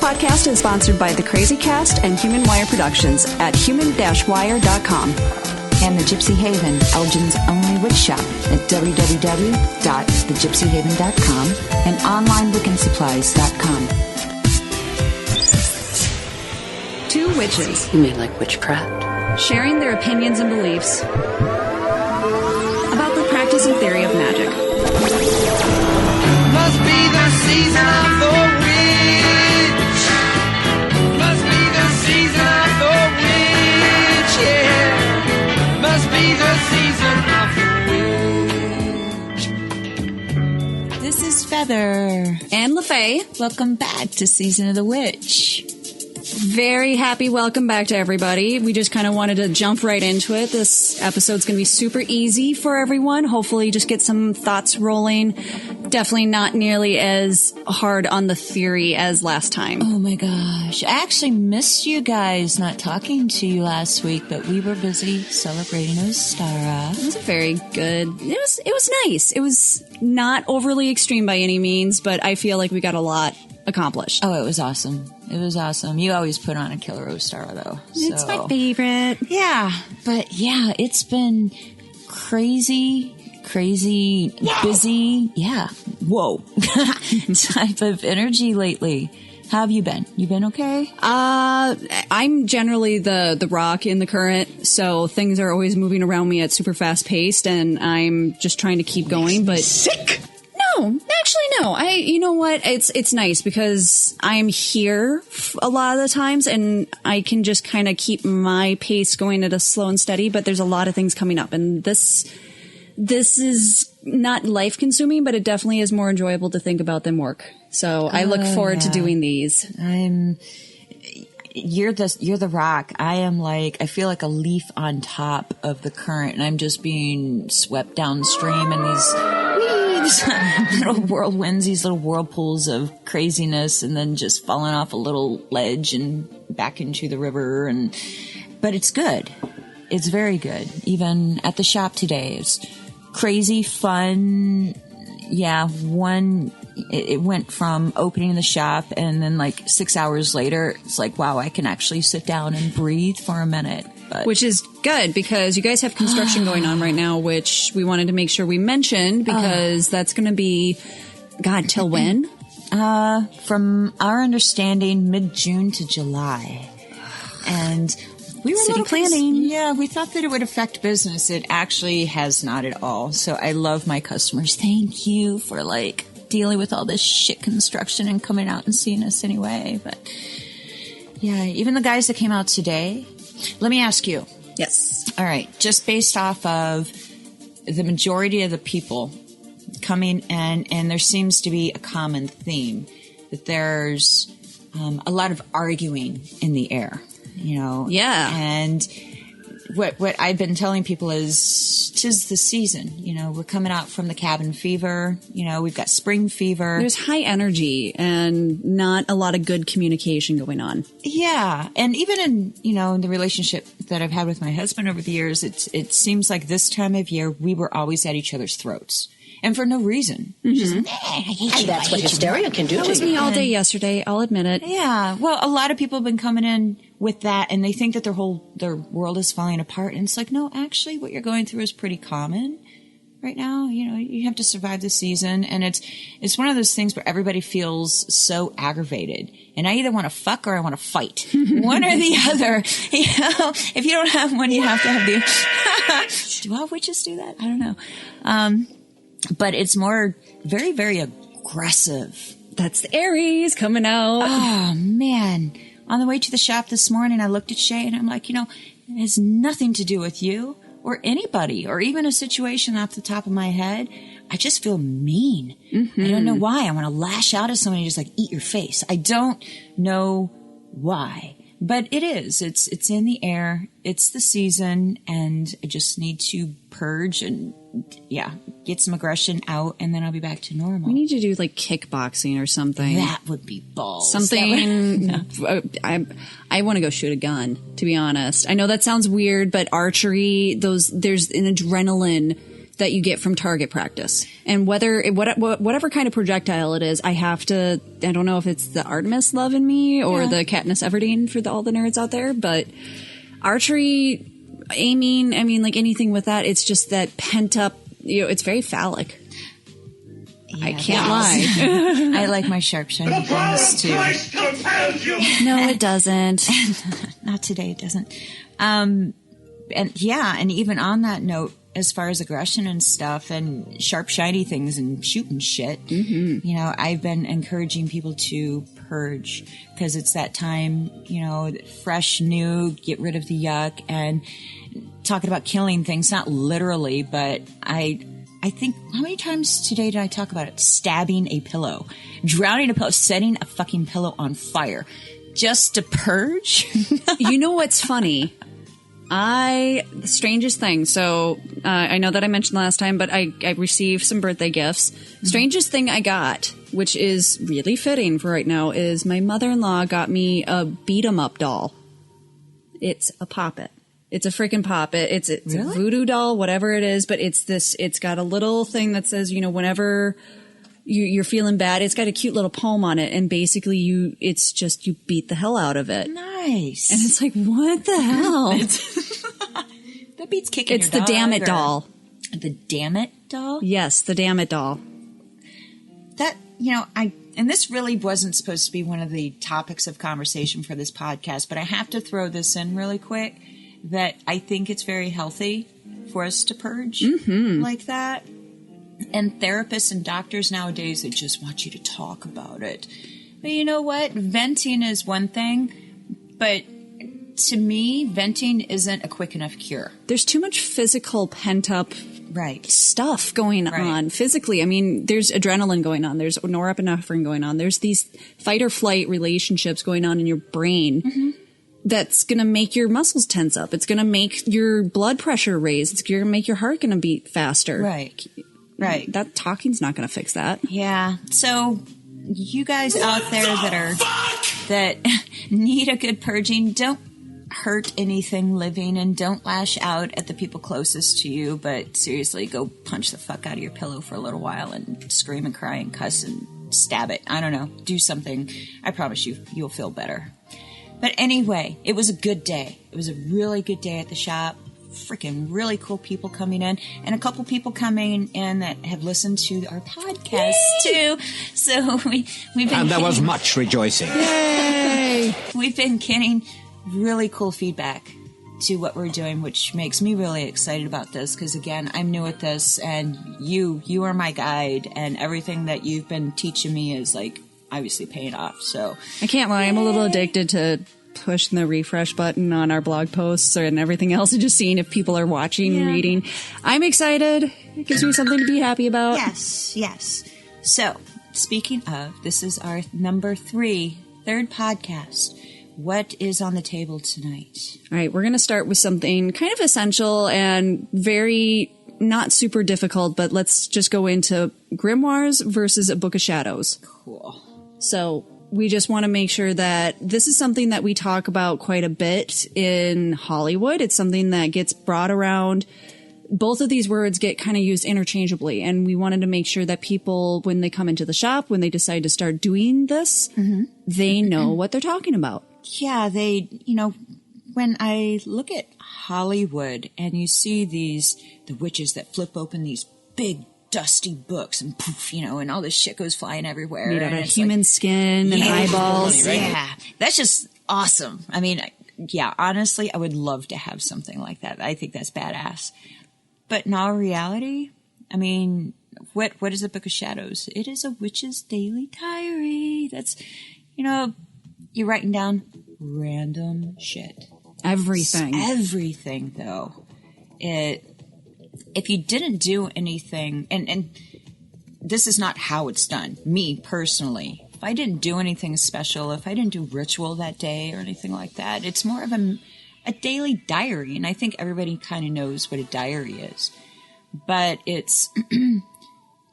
podcast is sponsored by The Crazy Cast and Human Wire Productions at human-wire.com. And The Gypsy Haven, Elgin's only witch shop at www.thegypsyhaven.com and onlinewiccansupplies.com. Two witches. You mean like witchcraft? Sharing their opinions and beliefs about the practice and theory of magic. Must be the season of the witch. Must be the season of the witch, yeah. Must be the season of the witch. This is Feather. And LeFay. Welcome back to Season of the Witch. Very happy welcome back to everybody. We just kind of wanted to jump right into it. This episode's going to be super easy for everyone. Hopefully just get some thoughts rolling. Definitely not nearly as hard on the theory as last time. Oh my gosh. I actually missed you guys not talking to you last week, but we were busy celebrating Ostara. It was a very good. It was nice. It was not overly extreme by any means, but I feel like we got a lot accomplished. Oh, it was awesome. It was awesome. You always put on a killer Ostara, though. It's my favorite. Yeah. But yeah, it's been crazy, busy. Yeah. Whoa. type of energy lately. How have you been? You been okay? I'm generally the rock in the current, so things are always moving around me at super fast paced, and I'm just trying to keep going. But sick. No, actually, no. You know what? It's nice because I'm here a lot of the times, and I can just kind of keep my pace going at a slow and steady. But there's a lot of things coming up, and this is not life consuming, but it definitely is more enjoyable to think about than work. So I look forward to doing these. You're the rock. I feel like a leaf on top of the current, and I'm just being swept downstream in these little whirlwinds, these little whirlpools of craziness, and then just falling off a little ledge and back into the river. But it's good. It's very good. Even at the shop today, it's crazy fun. Yeah, it went from opening the shop and then like 6 hours later, it's like, wow, I can actually sit down and breathe for a minute. Which is good because you guys have construction going on right now, which we wanted to make sure we mentioned because that's going to be, God, till when? From our understanding, mid-June to July. And we were city planning. Yeah, we thought that it would affect business. It actually has not at all. So I love my customers. Thank you for dealing with all this shit construction and coming out and seeing us anyway. But yeah, even the guys that came out today. Let me ask you. Yes. All right. Just based off of the majority of the people coming in, and there seems to be a common theme that there's a lot of arguing in the air, Yeah. And what I've been telling people is 'tis the season. We're coming out from the cabin fever. We've got spring fever. There's high energy and not a lot of good communication going on. Yeah. And even in, in the relationship that I've had with my husband over the years, it seems like this time of year, we were always at each other's throats. And for no reason. Mm-hmm. And that's what hysteria can do to you. That was me all day yesterday, I'll admit it. Yeah. Well, a lot of people have been coming in with that, and they think that their world is falling apart. And it's like, no, actually, what you're going through is pretty common right now. You have to survive the season. And it's one of those things where everybody feels so aggravated. And I either want to fuck or I want to fight. One or the other. If you don't have one, you have to have the... Do all witches do that? I don't know. But it's more very, very aggressive. That's the Aries coming out. Oh, man. On the way to the shop this morning, I looked at Shay and I'm like, it has nothing to do with you or anybody or even a situation off the top of my head. I just feel mean. Mm-hmm. I don't know why. I want to lash out at somebody and just eat your face. I don't know why. But it is. It's in the air. It's the season, and I just need to purge and get some aggression out, and then I'll be back to normal. We need to do kickboxing or something. That would be balls. Something. I want to go shoot a gun, to be honest. I know that sounds weird, but archery, there's an adrenaline that you get from target practice. And whatever kind of projectile it is, I don't know if it's the Artemis love in me or the Katniss Everdeen for all the nerds out there, but archery, aiming, I mean, like anything with that, it's just that pent up, it's very phallic. Yeah, I can't lie. I like my sharp, shiny things too. No, it doesn't. Not today, it doesn't. And even on that note, as far as aggression and stuff and sharp, shiny things and shooting shit, I've been encouraging people to purge because it's that time, fresh, new, get rid of the yuck, and talking about killing things, not literally, but I think, how many times today did I talk about it? Stabbing a pillow, drowning a pillow, setting a fucking pillow on fire just to purge. You know what's funny? The strangest thing. So I know that I mentioned last time, but I received some birthday gifts. Strangest thing I got, which is really fitting for right now, is my mother-in-law got me a beat-em-up doll. It's a poppet. It's a freaking poppet. It's really? A voodoo doll, whatever it is, but it's got a little thing that says, whenever you're feeling bad, it's got a cute little poem on it, and basically you beat the hell out of it. Nice. And it's like, what the hell? That beats kicking It's your the dog. Damn It doll. The Damn It doll? Yes, the Damn It doll. That, and this really wasn't supposed to be one of the topics of conversation for this podcast, but I have to throw this in really quick, that I think it's very healthy for us to purge like that. And therapists and doctors nowadays, they just want you to talk about it. But you know what? Venting is one thing, but to me, venting isn't a quick enough cure. There's too much physical pent-up stuff going on physically. I mean, there's adrenaline going on. There's norepinephrine going on. There's these fight or flight relationships going on in your brain that's going to make your muscles tense up. It's going to make your blood pressure raise. It's going to make your heart going to beat faster. Right. That talking's not going to fix that. Yeah. So you guys out there that need a good purging, don't hurt anything living and don't lash out at the people closest to you, but seriously, go punch the fuck out of your pillow for a little while and scream and cry and cuss and stab it. I don't know. Do something. I promise you'll feel better. But anyway, it was a good day. It was a really good day at the shop. Freaking really cool people coming in, and a couple people coming in that have listened to our podcast too. So we've been and there was much rejoicing. Yay! We've been getting really cool feedback to what we're doing, which makes me really excited about this. Because again, I'm new at this, and you are my guide, and everything that you've been teaching me is like obviously paying off. So I can't lie, I'm a little addicted to pushing the refresh button on our blog posts and everything else and just seeing if people are watching and reading. I'm excited. It gives me something to be happy about. Yes. So, speaking of, this is our number 3, third podcast. What is on the table tonight? All right, we're going to start with something kind of essential and very not super difficult, but let's just go into grimoires versus a Book of Shadows. Cool. So we just want to make sure that this is something that we talk about quite a bit in Hollywood. It's something that gets brought around. Both of these words get kind of used interchangeably. And we wanted to make sure that people, when they come into the shop, when they decide to start doing this, they know what they're talking about. Yeah, when I look at Hollywood and you see the witches that flip open these big dusty books and poof, and all this shit goes flying everywhere. Made out of human skin and eyeballs. Funny, right? Yeah. That's just awesome. I mean, honestly, I would love to have something like that. I think that's badass. But in all reality, I mean, what is a Book of Shadows? It is a witch's daily diary. That's, you're writing down random shit. Everything, though. If you didn't do anything, and this is not how it's done, me personally, if I didn't do anything special, if I didn't do ritual that day or anything like that, it's more of a daily diary. And I think everybody kind of knows what a diary is. But it's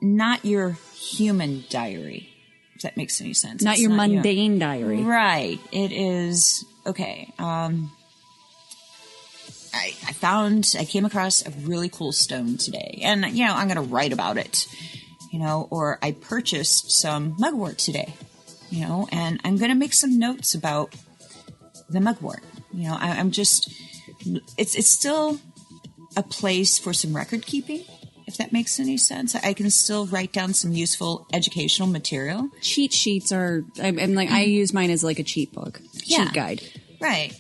not your human diary, if that makes any sense. Not your mundane diary. Right. It is, okay, I came across a really cool stone today, and I'm going to write about it, or I purchased some mugwort today, and I'm going to make some notes about the mugwort. I'm just, it's still a place for some record keeping, if that makes any sense. I can still write down some useful educational material. Cheat sheets are, I use mine as like a cheat book, cheat guide. Right.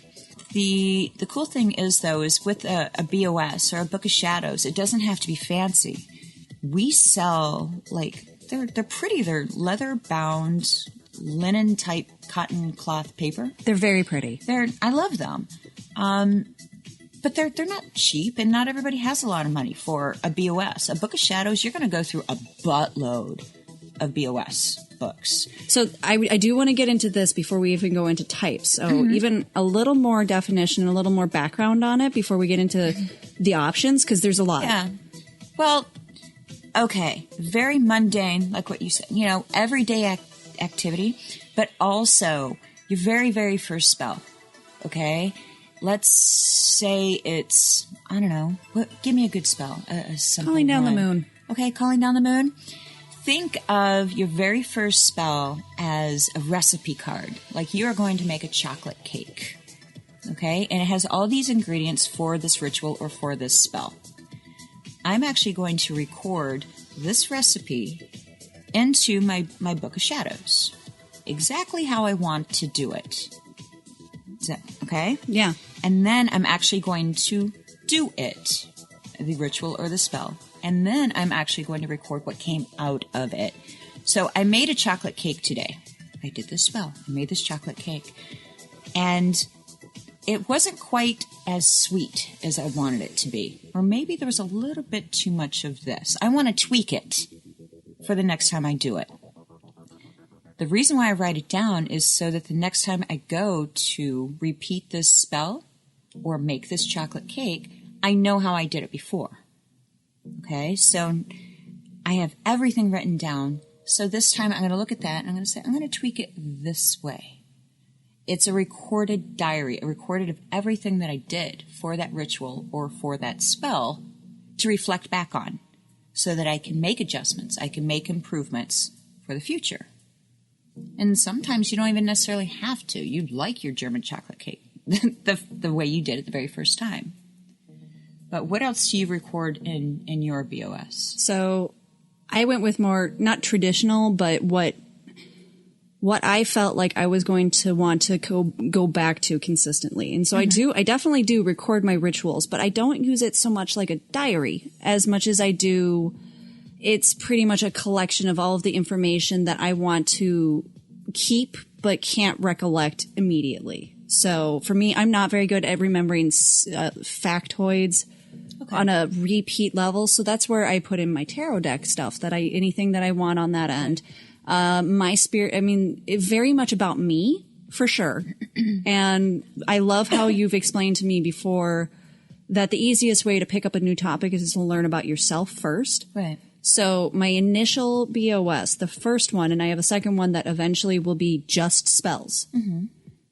The cool thing is, though, is with a B.O.S. or a Book of Shadows, it doesn't have to be fancy. We sell, they're pretty. They're leather-bound, linen-type cotton cloth paper. They're very pretty. I love them. But they're not cheap, and not everybody has a lot of money for a B.O.S. A Book of Shadows, you're going to go through a buttload of B.O.S. books. So I do want to get into this before we even go into types. So even a little more definition, a little more background on it before we get into the options, because there's a lot. Yeah. Well, okay. Very mundane, like what you said. Everyday activity, but also your very, very first spell. Okay? Let's say it's, I don't know. Give me a good spell. Calling down the moon. Okay, calling down the moon. Think of your very first spell as a recipe card. Like you are going to make a chocolate cake. Okay? And it has all these ingredients for this ritual or for this spell. I'm actually going to record this recipe into my Book of Shadows. Exactly how I want to do it. Is that okay? Yeah. And then I'm actually going to do it. The ritual or the spell. And then I'm actually going to record what came out of it. So I made a chocolate cake today. I did this spell. I made this chocolate cake. And it wasn't quite as sweet as I wanted it to be. Or maybe there was a little bit too much of this. I want to tweak it for the next time I do it. The reason why I write it down is so that the next time I go to repeat this spell or make this chocolate cake, I know how I did it before. Okay, so I have everything written down. So this time I'm going to look at that and I'm going to say, I'm going to tweak it this way. It's a recorded diary, a recorded of everything that I did for that ritual or for that spell to reflect back on so that I can make adjustments. I can make improvements for the future. And sometimes you don't even necessarily have to. You'd like your German chocolate cake the way you did it the very first time. But what else do you record in your B.O.S.? So I went with more, not traditional, but what I felt like I was going to want to go back to consistently. And so I definitely do record my rituals, but I don't use it so much like a diary as much as I do. It's pretty much a collection of all of the information that I want to keep, but can't recollect immediately. So for me, I'm not very good at remembering factoids on a repeat level. So that's where I put in my tarot deck stuff, anything that I want on that end. My spirit, very much about me, for sure. And I love how you've explained to me before that the easiest way to pick up a new topic is to learn about yourself first. Right. So my initial B.O.S., the first one, and I have a second one that eventually will be just spells. Mm-hmm.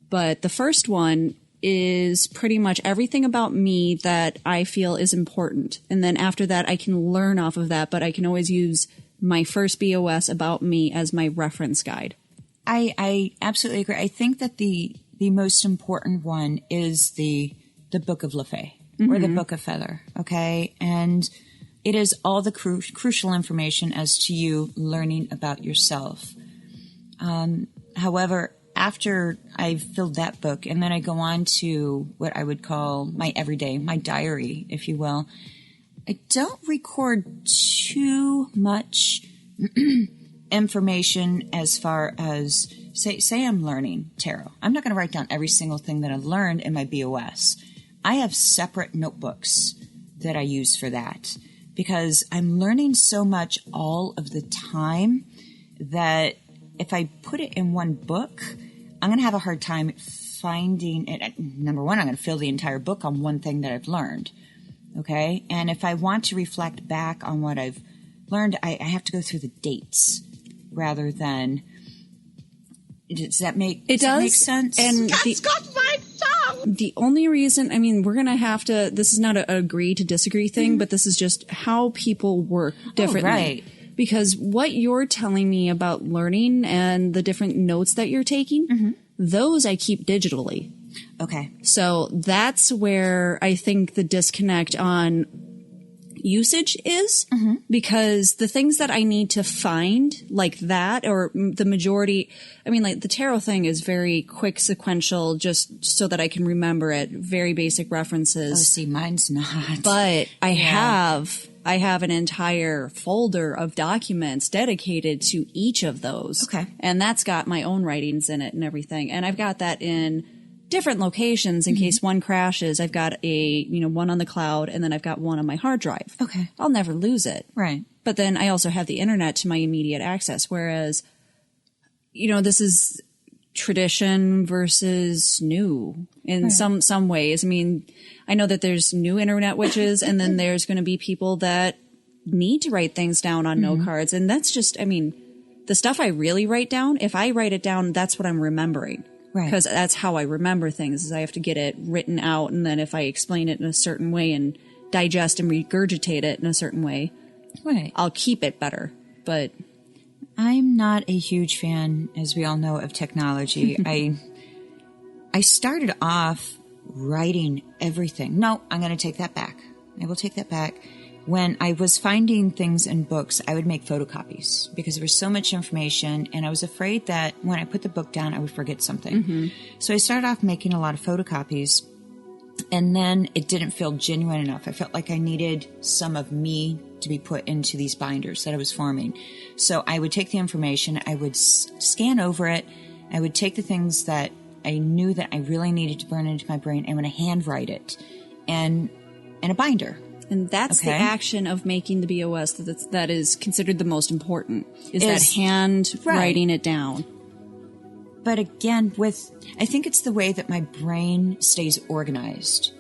But the first one is pretty much everything about me that I feel is important. And then after that, I can learn off of that, but I can always use my first B.O.S. about me as my reference guide. I absolutely agree. I think that the most important one is the Book of LeFay or the Book of Feather. Okay. And it is all the crucial information as to you learning about yourself. However, after I've filled that book and then I go on to what I would call my everyday, my diary, if you will, I don't record too much information as far as, say I'm learning tarot. I'm not going to write down every single thing that I've learned in my B.O.S. I have separate notebooks that I use for that because I'm learning so much all of the time that if I put it in one book, I'm going to have a hard time finding it. Number one, I'm going to fill the entire book on one thing that I've learned. Okay. And if I want to reflect back on what I've learned, I have to go through the dates rather than. Does that make sense? And That's got my tongue. The only reason, I mean, we're going to have to, this is not an agree to disagree thing, but this is just how people work differently. Oh, right. Because what you're telling me about learning and the different notes that you're taking, those I keep digitally. Okay. So that's where I think the disconnect on usage is, because the things that I need to find like that, or the majority, I mean, like the tarot thing is very quick sequential, just so that I can remember it, very basic references. Oh, see, mine's not. But I have an entire folder of documents dedicated to each of those. Okay. And that's got my own writings in it and everything. And I've got that in different locations in case one crashes. I've got one on the cloud, and then I've got one on my hard drive. Okay. I'll never lose it. Right. But then I also have the internet to my immediate access. Whereas, this is tradition versus new in some ways. I mean, I know that there's new internet witches, and then there's going to be people that need to write things down on note cards. And that's just, I mean, the stuff I really write down, if I write it down, that's what I'm remembering. Right. Because that's how I remember things, is I have to get it written out. And then if I explain it in a certain way and digest and regurgitate it in a certain way, Right. I'll keep it better. But I'm not a huge fan, as we all know, of technology. I started off writing everything. No, I'm going to take that back. I will take that back. When I was finding things in books, I would make photocopies because there was so much information, and I was afraid that when I put the book down, I would forget something. So I started off making a lot of photocopies, and then it didn't feel genuine enough. I felt like I needed some of me to be put into these binders that I was forming. So I would take the information, I would scan over it, I would take the things that I knew that I really needed to burn into my brain, and I would handwrite it in a binder. And that's the action of making the B.O.S. that is considered the most important, is that hand writing it down. But again, I think it's the way that my brain stays organized.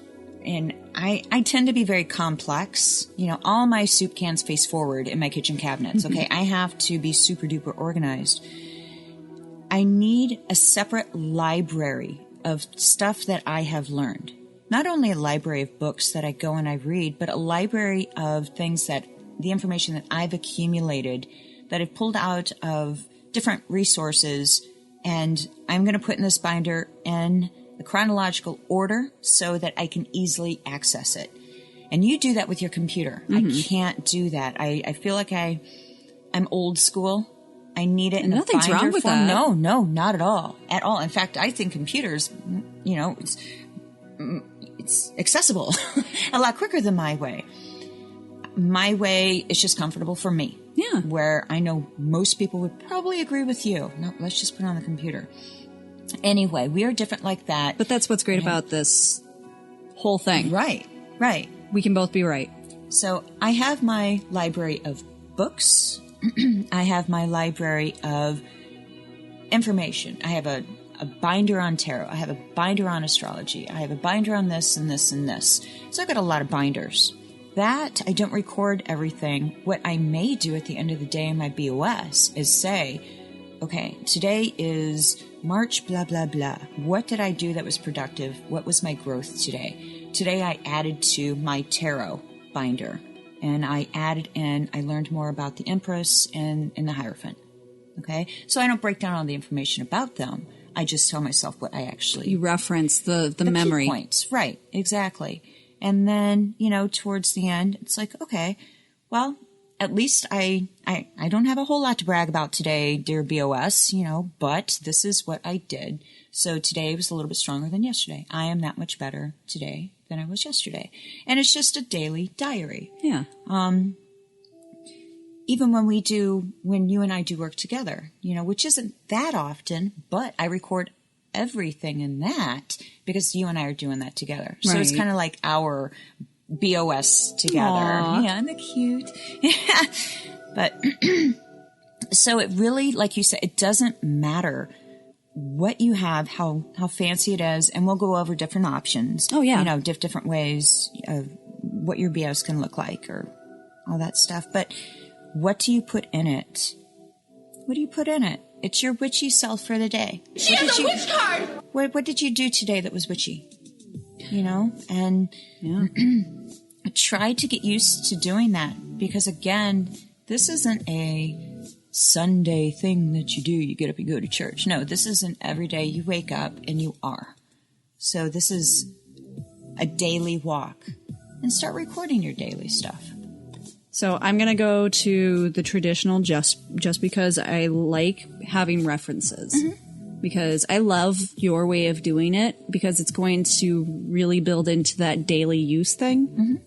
And I tend to be very complex. All my soup cans face forward in my kitchen cabinets. Okay. I have to be super duper organized. I need a separate library of stuff that I have learned. Not only a library of books that I go and I read, but a library of things the information that I've accumulated, that I've pulled out of different resources, and I'm going to put in this binder in a chronological order so that I can easily access it. And you do that with your computer. I can't do that. I feel like I'm old school. I need it in a binder wrong with form. that. No, not at all. At all. In fact, I think computers, it's accessible a lot quicker than my way. My way is just comfortable for me. Yeah. Where I know most people would probably agree with you. No, let's just put it on the computer. Anyway, we are different like that. But that's what's great about this whole thing. Right. We can both be right. So I have my library of books. I have my library of information. I have a binder on tarot. I have a binder on astrology. I have a binder on this and this and this. So I've got a lot of binders. That, I don't record everything. What I may do at the end of the day in my B.O.S. is say, okay, today is March, blah, blah, blah. What did I do that was productive? What was my growth today? Today I added to my tarot binder. And I learned more about the Empress and the Hierophant. Okay? So I don't break down all the information about them. I just tell myself what I actually... You reference the memory. Key points. Right, exactly. And then, towards the end, it's like, okay, well, at least I don't have a whole lot to brag about today, dear B.O.S., but this is what I did. So today was a little bit stronger than yesterday. I am that much better today than I was yesterday. And it's just a daily diary. Yeah. Even when you and I do work together, which isn't that often, but I record everything in that because you and I are doing that together. So it's kind of like our B.O.S. together. Aww. Yeah, isn't that cute? But so it really, like you said, it doesn't matter what you have, how fancy it is, and we'll go over different options. Oh, yeah. Different ways of what your B.O.S. can look like or all that stuff. But what do you put in it? What do you put in it? It's your witchy self for the day. She has a witch card! What did you do today that was witchy? you know, and Yeah. try to get used to doing that, because again, this isn't a Sunday thing that you do. You get up and go to church. No, this is an everyday. You wake up and you are. So this is a daily walk, and start recording your daily stuff. So I'm going to go to the traditional just because I like having references. Because I love your way of doing it, because it's going to really build into that daily use thing.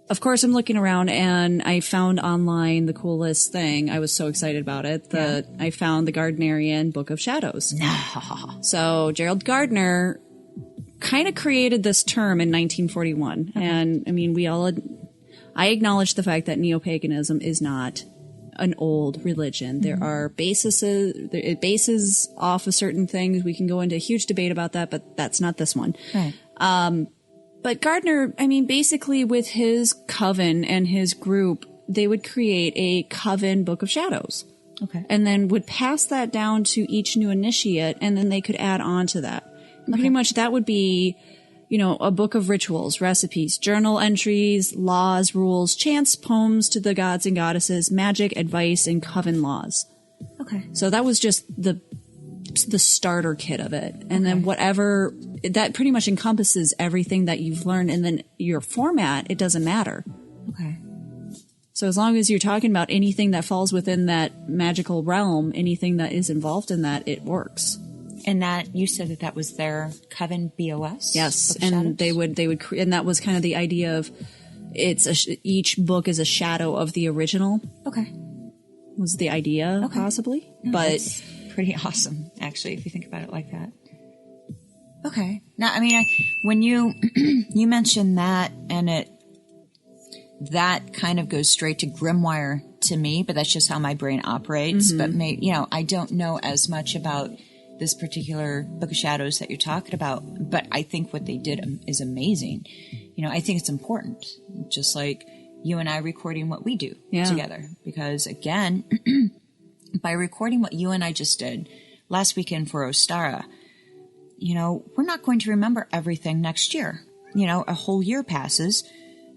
Of course, I'm looking around and I found online the coolest thing. I was so excited about it that I found the Gardnerian Book of Shadows. So Gerald Gardner kind of created this term in 1941. And I mean, I acknowledge the fact that neo-paganism is not an old religion. There are it bases off of certain things. We can go into a huge debate about that, but that's not this one. Right. But Gardner, I mean, basically with his coven and his group, they would create a coven Book of Shadows. Okay. And then would pass that down to each new initiate, and then they could add on to that. And pretty much that would be, you know, a book of rituals, recipes, journal entries, laws, rules, chants, poems to the gods and goddesses, magic, advice, and coven laws. Okay. So that was just the starter kit of it. And then whatever, that pretty much encompasses everything that you've learned. And then your format, it doesn't matter. Okay. So as long as you're talking about anything that falls within that magical realm, anything that is involved in that, it works. And that, you said that was their coven B.O.S? Yes. Book of And Shadows? they would, and that was kind of the idea of each book is a shadow of the original. Okay. Was the idea possibly, but That's pretty awesome, actually, if you think about it like that. Okay. Now, I mean, when you mentioned that, and that kind of goes straight to grimoire to me, but that's just how my brain operates. But I don't know as much about this particular Book of Shadows that you're talking about, but I think what they did is amazing. You know, I think it's important, just like you and I recording what we do together, because again, by recording what you and I just did last weekend for Ostara, you know, we're not going to remember everything next year. You know, a whole year passes,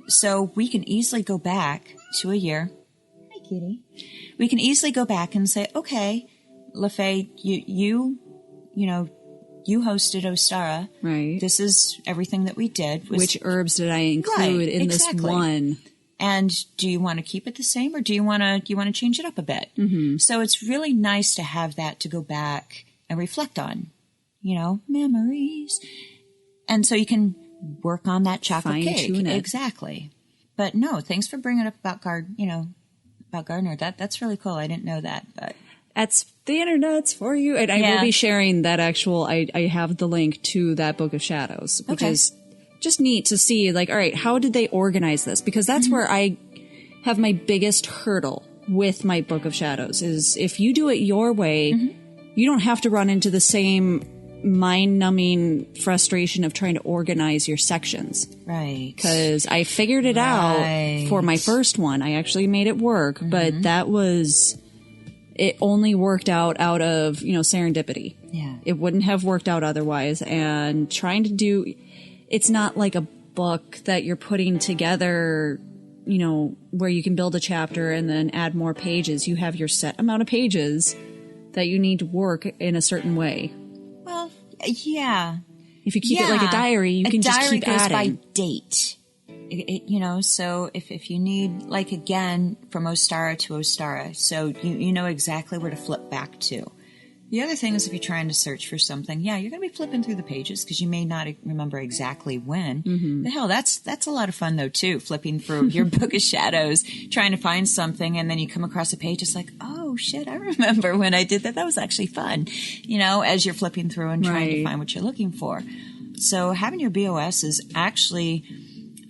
so we can easily go back to a year. Hi, kitty. We can easily go back and say, okay, LeFay, you hosted Ostara. right. This is everything that we did. Which herbs did I include in this one? And do you want to keep it the same, or do you want to change it up a bit? So it's really nice to have that to go back and reflect on, you know, memories. And so you can work on that chocolate cake. Fine-tune it. Exactly. But no, thanks for bringing up about Gardner. That's really cool. I didn't know that, but That's the internet's for you. And I will be sharing that I have the link to that Book of Shadows, which is just neat to see, like, all right, how did they organize this? Because that's where I have my biggest hurdle with my Book of Shadows, is if you do it your way, you don't have to run into the same mind-numbing frustration of trying to organize your sections. right. Because I figured it out for my first one. I actually made it work, but it only worked out of, serendipity. Yeah. It wouldn't have worked out otherwise. And trying to do, it's not like a book that you're putting together, where you can build a chapter and then add more pages. You have your set amount of pages that you need to work in a certain way. Well, yeah. If you keep it like a diary, you can just keep adding. A diary goes adding. by date. So if you need, like, again, from Ostara to Ostara, so you know exactly where to flip back to. The other thing is, if you're trying to search for something, you're going to be flipping through the pages because you may not remember exactly when. But hell, that's a lot of fun, though, too, flipping through your Book of Shadows, trying to find something, and then you come across a page, it's like, oh, shit, I remember when I did that. That was actually fun, as you're flipping through and trying to find what you're looking for. So having your B.O.S. is actually,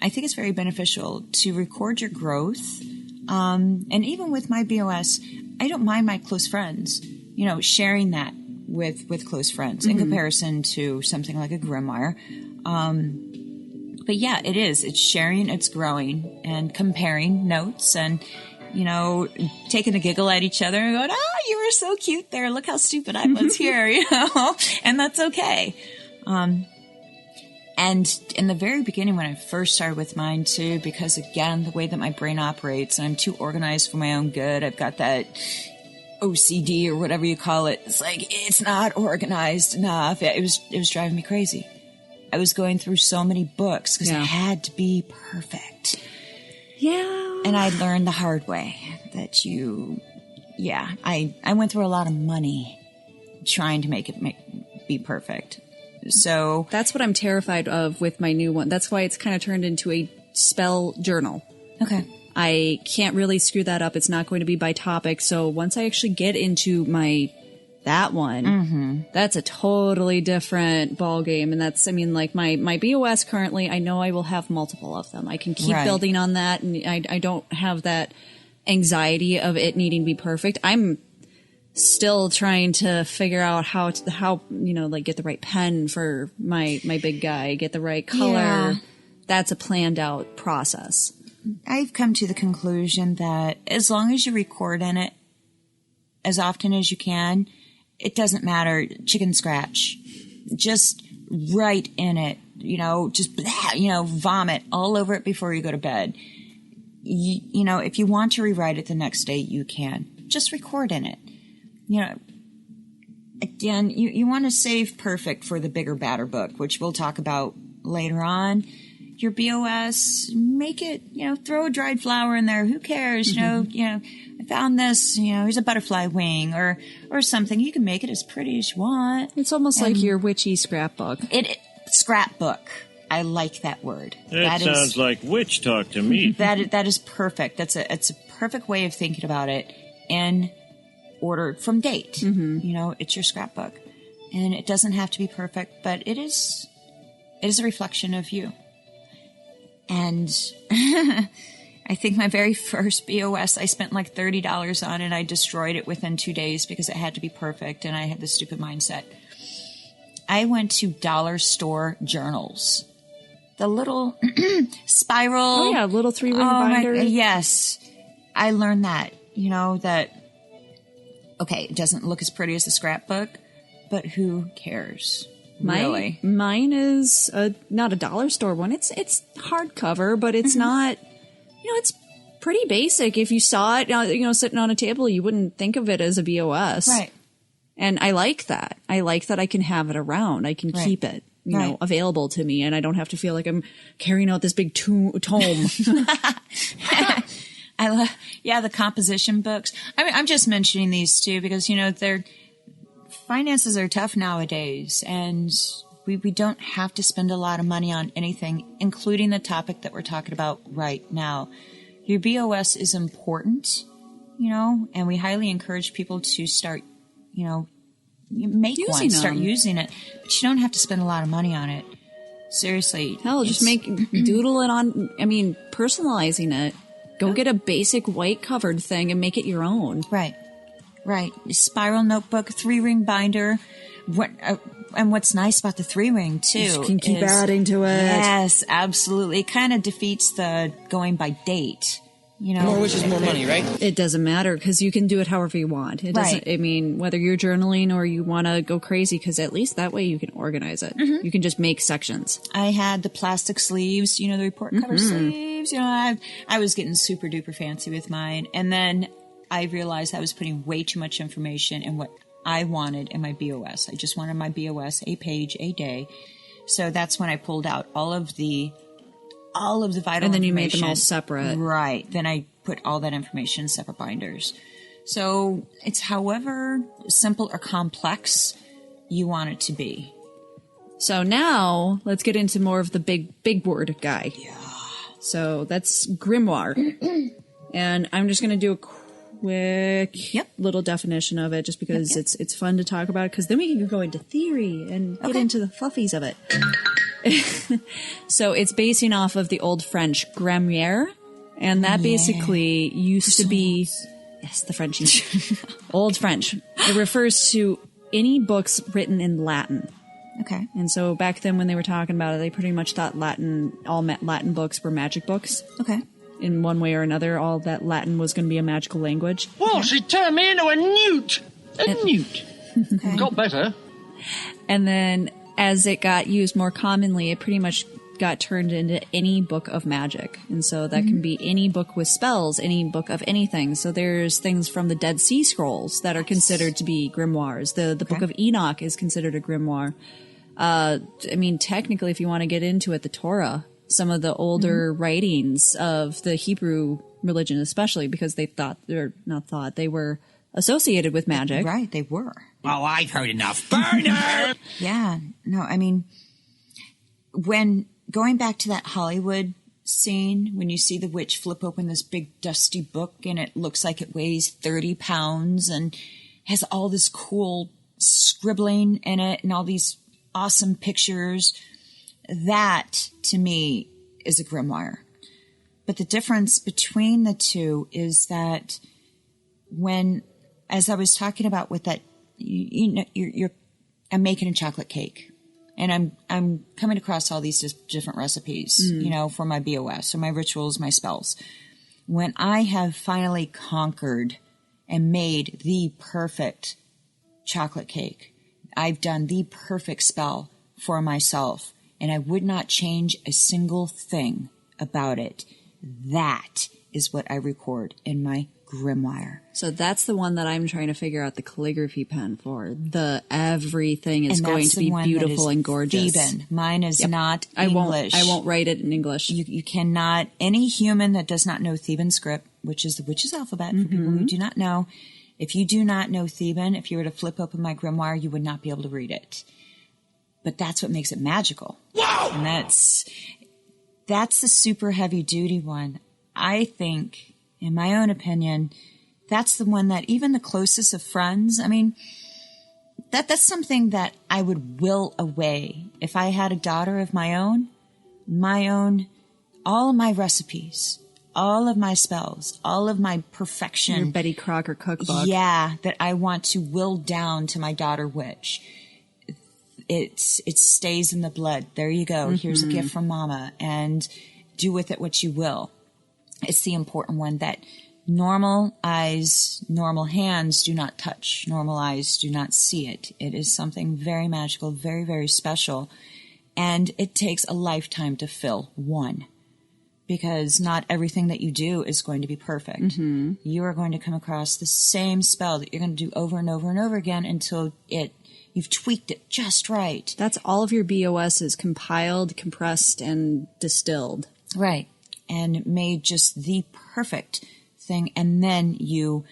I think it's very beneficial to record your growth. And even with my B.O.S., I don't mind my close friends, sharing that with close friends in comparison to something like a grimoire. But yeah, it is. It's sharing, it's growing, and comparing notes, and, taking a giggle at each other and going, oh, you were so cute there. Look how stupid I was here, and that's okay. And in the very beginning, when I first started with mine too, because again, the way that my brain operates, and I'm too organized for my own good. I've got that OCD or whatever you call it. It's like, it's not organized enough. It was driving me crazy. I was going through so many books because it had to be perfect. Yeah. And I learned the hard way that I went through a lot of money trying to make it be perfect. So that's what I'm terrified of with my new one. That's why it's kind of turned into a spell journal. Okay. I can't really screw that up. It's not going to be by topic. So once I actually get into that one, that's a totally different ball game. And that's, I mean, like my B.O.S. currently, I know I will have multiple of them. I can keep building on that. And I don't have that anxiety of it needing to be perfect. I'm still trying to figure out how like get the right pen for my big guy, get the right color. Yeah. That's a planned out process. I've come to the conclusion that as long as you record in it as often as you can, it doesn't matter. Chicken scratch. Just write in it, just, vomit all over it before you go to bed. If you want to rewrite it the next day, you can. Just record in it. Again, you want to save perfect for the bigger, badder book, which we'll talk about later on. Your B.O.S., make it, throw a dried flower in there. Who cares? I found this, here's a butterfly wing or something. You can make it as pretty as you want. It's almost like your witchy scrapbook. Scrapbook. I like that word. That sounds like witch talk to me. That is perfect. It's a perfect way of thinking about it in order from date. Mm-hmm. It's your scrapbook. And it doesn't have to be perfect, but it is a reflection of you. And I think my very first B.O.S. I spent like $30 on, and I destroyed it within 2 days because it had to be perfect, and I had this stupid mindset. I went to dollar store journals. The little spiral. Oh, yeah, little 3-ring binder. Yes. I learned that, okay, it doesn't look as pretty as the scrapbook, but who cares? Really? Mine is not a dollar store one. It's hardcover, but it's not, it's pretty basic. If you saw it, sitting on a table, you wouldn't think of it as a B.O.S. Right. And I like that. I like that I can have it around. I can keep it, available to me, and I don't have to feel like I'm carrying out this big tome. I love, the composition books. I mean, I'm just mentioning these too because, finances are tough nowadays, and we don't have to spend a lot of money on anything, including the topic that we're talking about right now. Your B.O.S. is important, and we highly encourage people to start, make using one, start using it. But you don't have to spend a lot of money on it. Seriously. Hell, just doodle it on, personalizing it. Go get a basic white covered thing and make it your own. Right. Spiral notebook, 3-ring binder. And what's nice about the 3-ring too, you can keep adding to it. Yes, absolutely. It kind of defeats the going by date. More wishes, more money, right? It doesn't matter because you can do it however you want. It doesn't. I mean, whether you're journaling or you want to go crazy, because at least that way you can organize it. Mm-hmm. You can just make sections. I had the plastic sleeves, the report cover sleeves. I was getting super duper fancy with mine, and then I realized I was putting way too much information in what I wanted in my B.O.S. I just wanted my B.O.S. a page a day. So that's when I pulled out all of the vital information. And then you made them all separate. Right. Then I put all that information in separate binders. So it's however simple or complex you want it to be. So now let's get into more of the big word guy. Yeah. So that's grimoire. And I'm just going to do a quick little definition of it just because it's fun to talk about it, because then we can go into theory and get into the fluffies of it. So it's basing off of the old French grimoire, and that basically used to be the Frenchies. Old French. It refers to any books written in Latin. Okay. And so back then when they were talking about it, they pretty much thought all Latin books were magic books. Okay. In one way or another, all that Latin was going to be a magical language. Well, she turned me into a newt. A newt. Okay. Got better. And then as it got used more commonly, it pretty much got turned into any book of magic. And so that can be any book with spells, any book of anything. So there's things from the Dead Sea Scrolls that are considered to be grimoires. The Book of Enoch is considered a grimoire. I mean, technically, if you want to get into it, the Torah, some of the older writings of the Hebrew religion, especially because they they were associated with magic. Right, they were. Oh, I've heard enough. Burner! Yeah. No, I mean, when going back to that Hollywood scene, when you see the witch flip open this big dusty book and it looks like it weighs 30 pounds and has all this cool scribbling in it and all these awesome pictures, that to me is a grimoire. But the difference between the two is that when, as I was talking about with that, I'm making a chocolate cake. And I'm coming across all these different recipes, for my B.O.S. or my rituals, my spells. When I have finally conquered and made the perfect chocolate cake, I've done the perfect spell for myself, and I would not change a single thing about it. That is what I record in my grimoire. So that's the one that I'm trying to figure out the calligraphy pen for. The everything is going to be beautiful and gorgeous. Theban. Mine is not English. I won't write it in English. You cannot, any human that does not know Theban script, which is the witch's alphabet for people who do not know, if you do not know Theban, if you were to flip open my grimoire, you would not be able to read it. But that's what makes it magical. Wow! And that's the super heavy duty one. I think, in my own opinion, that's the one that even the closest of friends, I mean, that's something that I would will away. If I had a daughter of my own, all of my recipes, all of my spells, all of my perfection. Your Betty Crocker cookbook. Yeah, that I want to will down to my daughter witch. It stays in the blood. There you go. Here's a gift from Mama, and do with it what you will. It's the important one that normal eyes, normal hands do not touch. Normal eyes do not see it. It is something very magical, very, very special. And it takes a lifetime to fill one, because not everything that you do is going to be perfect. You are going to come across the same spell that you're going to do over and over and over again until you've tweaked it just right. That's all of your BOSs compiled, compressed, and distilled. Right. And made just the perfect thing. And then you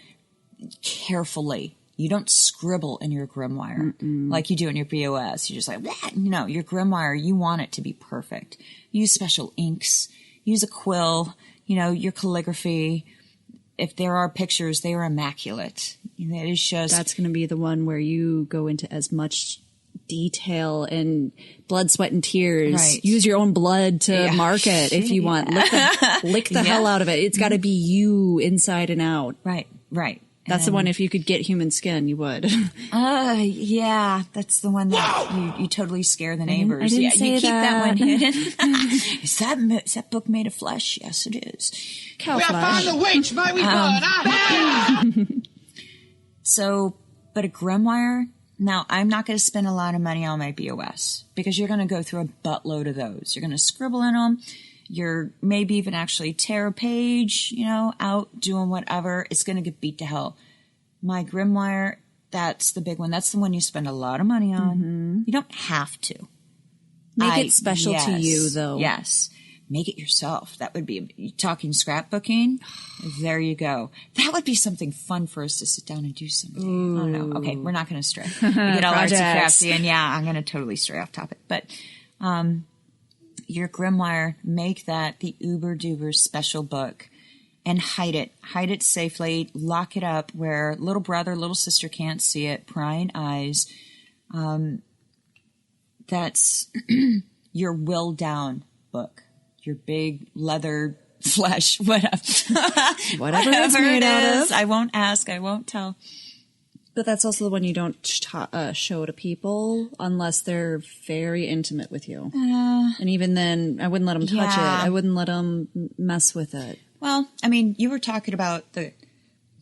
carefully, you don't scribble in your grimoire like you do in your BOS. You're just like, what? No, your grimoire, you want it to be perfect. Use special inks. Use a quill. Your calligraphy. If there are pictures, they are immaculate. It is just... That's going to be the one where you go into as much detail and blood, sweat, and tears. Right. Use your own blood to mark it if you want. Lick the hell out of it. It's got to be you inside and out. Right. That's the one, if you could get human skin, you would. Yeah, that's the one that you totally scare the neighbors. I didn't say you keep that one hidden. Is that book made of flesh? Yes, it is. Cow We have flesh. found the witch, may we burn? So, but a grimoire, now I'm not going to spend a lot of money on my BOS because you're going to go through a buttload of those. You're going to scribble in them. You're maybe even actually tear a page, out doing whatever. It's going to get beat to hell. My grimoire, that's the big one. That's the one you spend a lot of money on. You don't have to. Make it special to you, though. Yes. Make it yourself. That would be, talking scrapbooking, there you go. That would be something fun for us to sit down and do someday. Oh, no. Okay, we're not going to stray. We get all artsy crafty, and I'm going to totally stray off topic. But your grimoire, make that the uber-duber special book and hide it. Hide it safely. Lock it up where little brother, little sister can't see it. Prying eyes. That's your will down book. Your big leather flesh, whatever it's made out of. I won't ask. I won't tell. But that's also the one you don't show to people unless they're very intimate with you. And even then, I wouldn't let them touch it. I wouldn't let them mess with it. Well, I mean, you were talking about the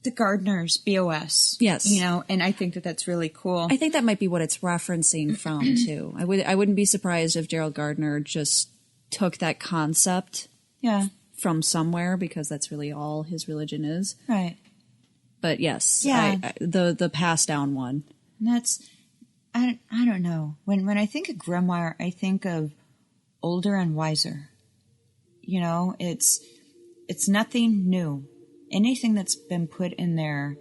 the gardeners, B.O.S. Yes. You know, and I think that that's really cool. I think that might be what it's referencing from too. I wouldn't be surprised if Gerald Gardner just took that concept from somewhere, because that's really all his religion is. Right. But yes, Yeah. the passed down one. And that's, I don't know. When I think of grimoire, I think of older and wiser. You know, it's nothing new. Anything that's been put in there,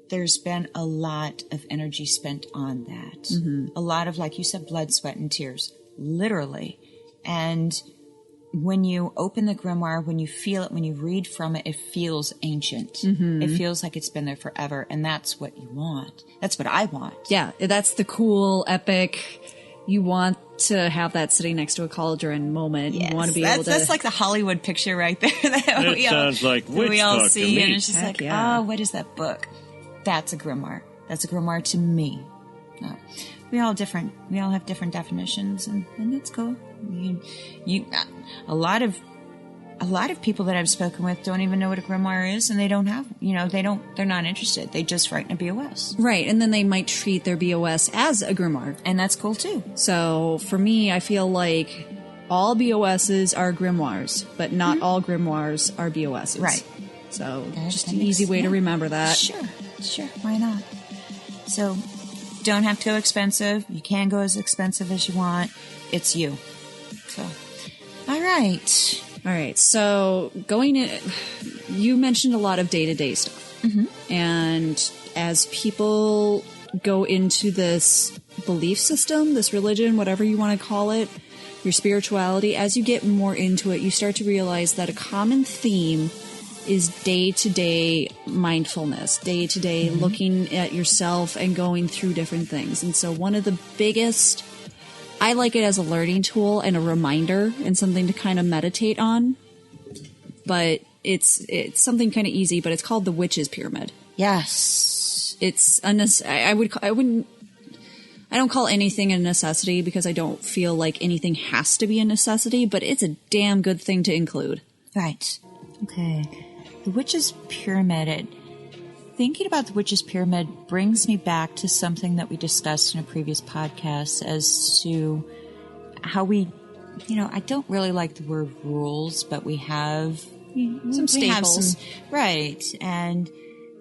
there's been a lot of energy spent on that. Mm-hmm. A lot of, like you said, blood, sweat, and tears, literally. And when you open the grimoire, when you feel it, when you read from it, it feels ancient. Mm-hmm. It feels like it's been there forever, and that's what you want. That's what I want. Yeah, that's the cool, epic. You want to have that sitting next to a cauldron moment. Yes, you want to be able to. That's like the Hollywood picture right there. That sounds like witch we all talk see, to me. and it's just Heck like, yeah. oh, what is that book? That's a grimoire. That's a grimoire to me. No. We all have different definitions, and that's cool. A lot of people that I've spoken with don't even know what a grimoire is, and they don't have, they're not interested. They just write in a B.O.S. Right, and then they might treat their B.O.S. as a grimoire. And that's cool too. So for me, I feel like all B.O.S.s are grimoires, but not all grimoires are B.O.S.s. Right. So just an easy way to remember that. Sure. Why not? So don't have to go expensive. You can go as expensive as you want. It's you. So, all right. All right. So going in, you mentioned a lot of day-to-day stuff. Mm-hmm. And as people go into this belief system, this religion, whatever you want to call it, your spirituality, as you get more into it, you start to realize that a common theme is day-to-day mindfulness, day-to-day looking at yourself and going through different things. And so one of the biggest, I like it as a learning tool and a reminder and something to kind of meditate on, but it's something kind of easy, but it's called the witch's pyramid. Yes. It's I don't call anything a necessity, because I don't feel like anything has to be a necessity, but it's a damn good thing to include. Right. Okay. The witch's pyramid. Thinking about the witch's pyramid brings me back to something that we discussed in a previous podcast as to how we, I don't really like the word rules, but we have Some staples. Right. And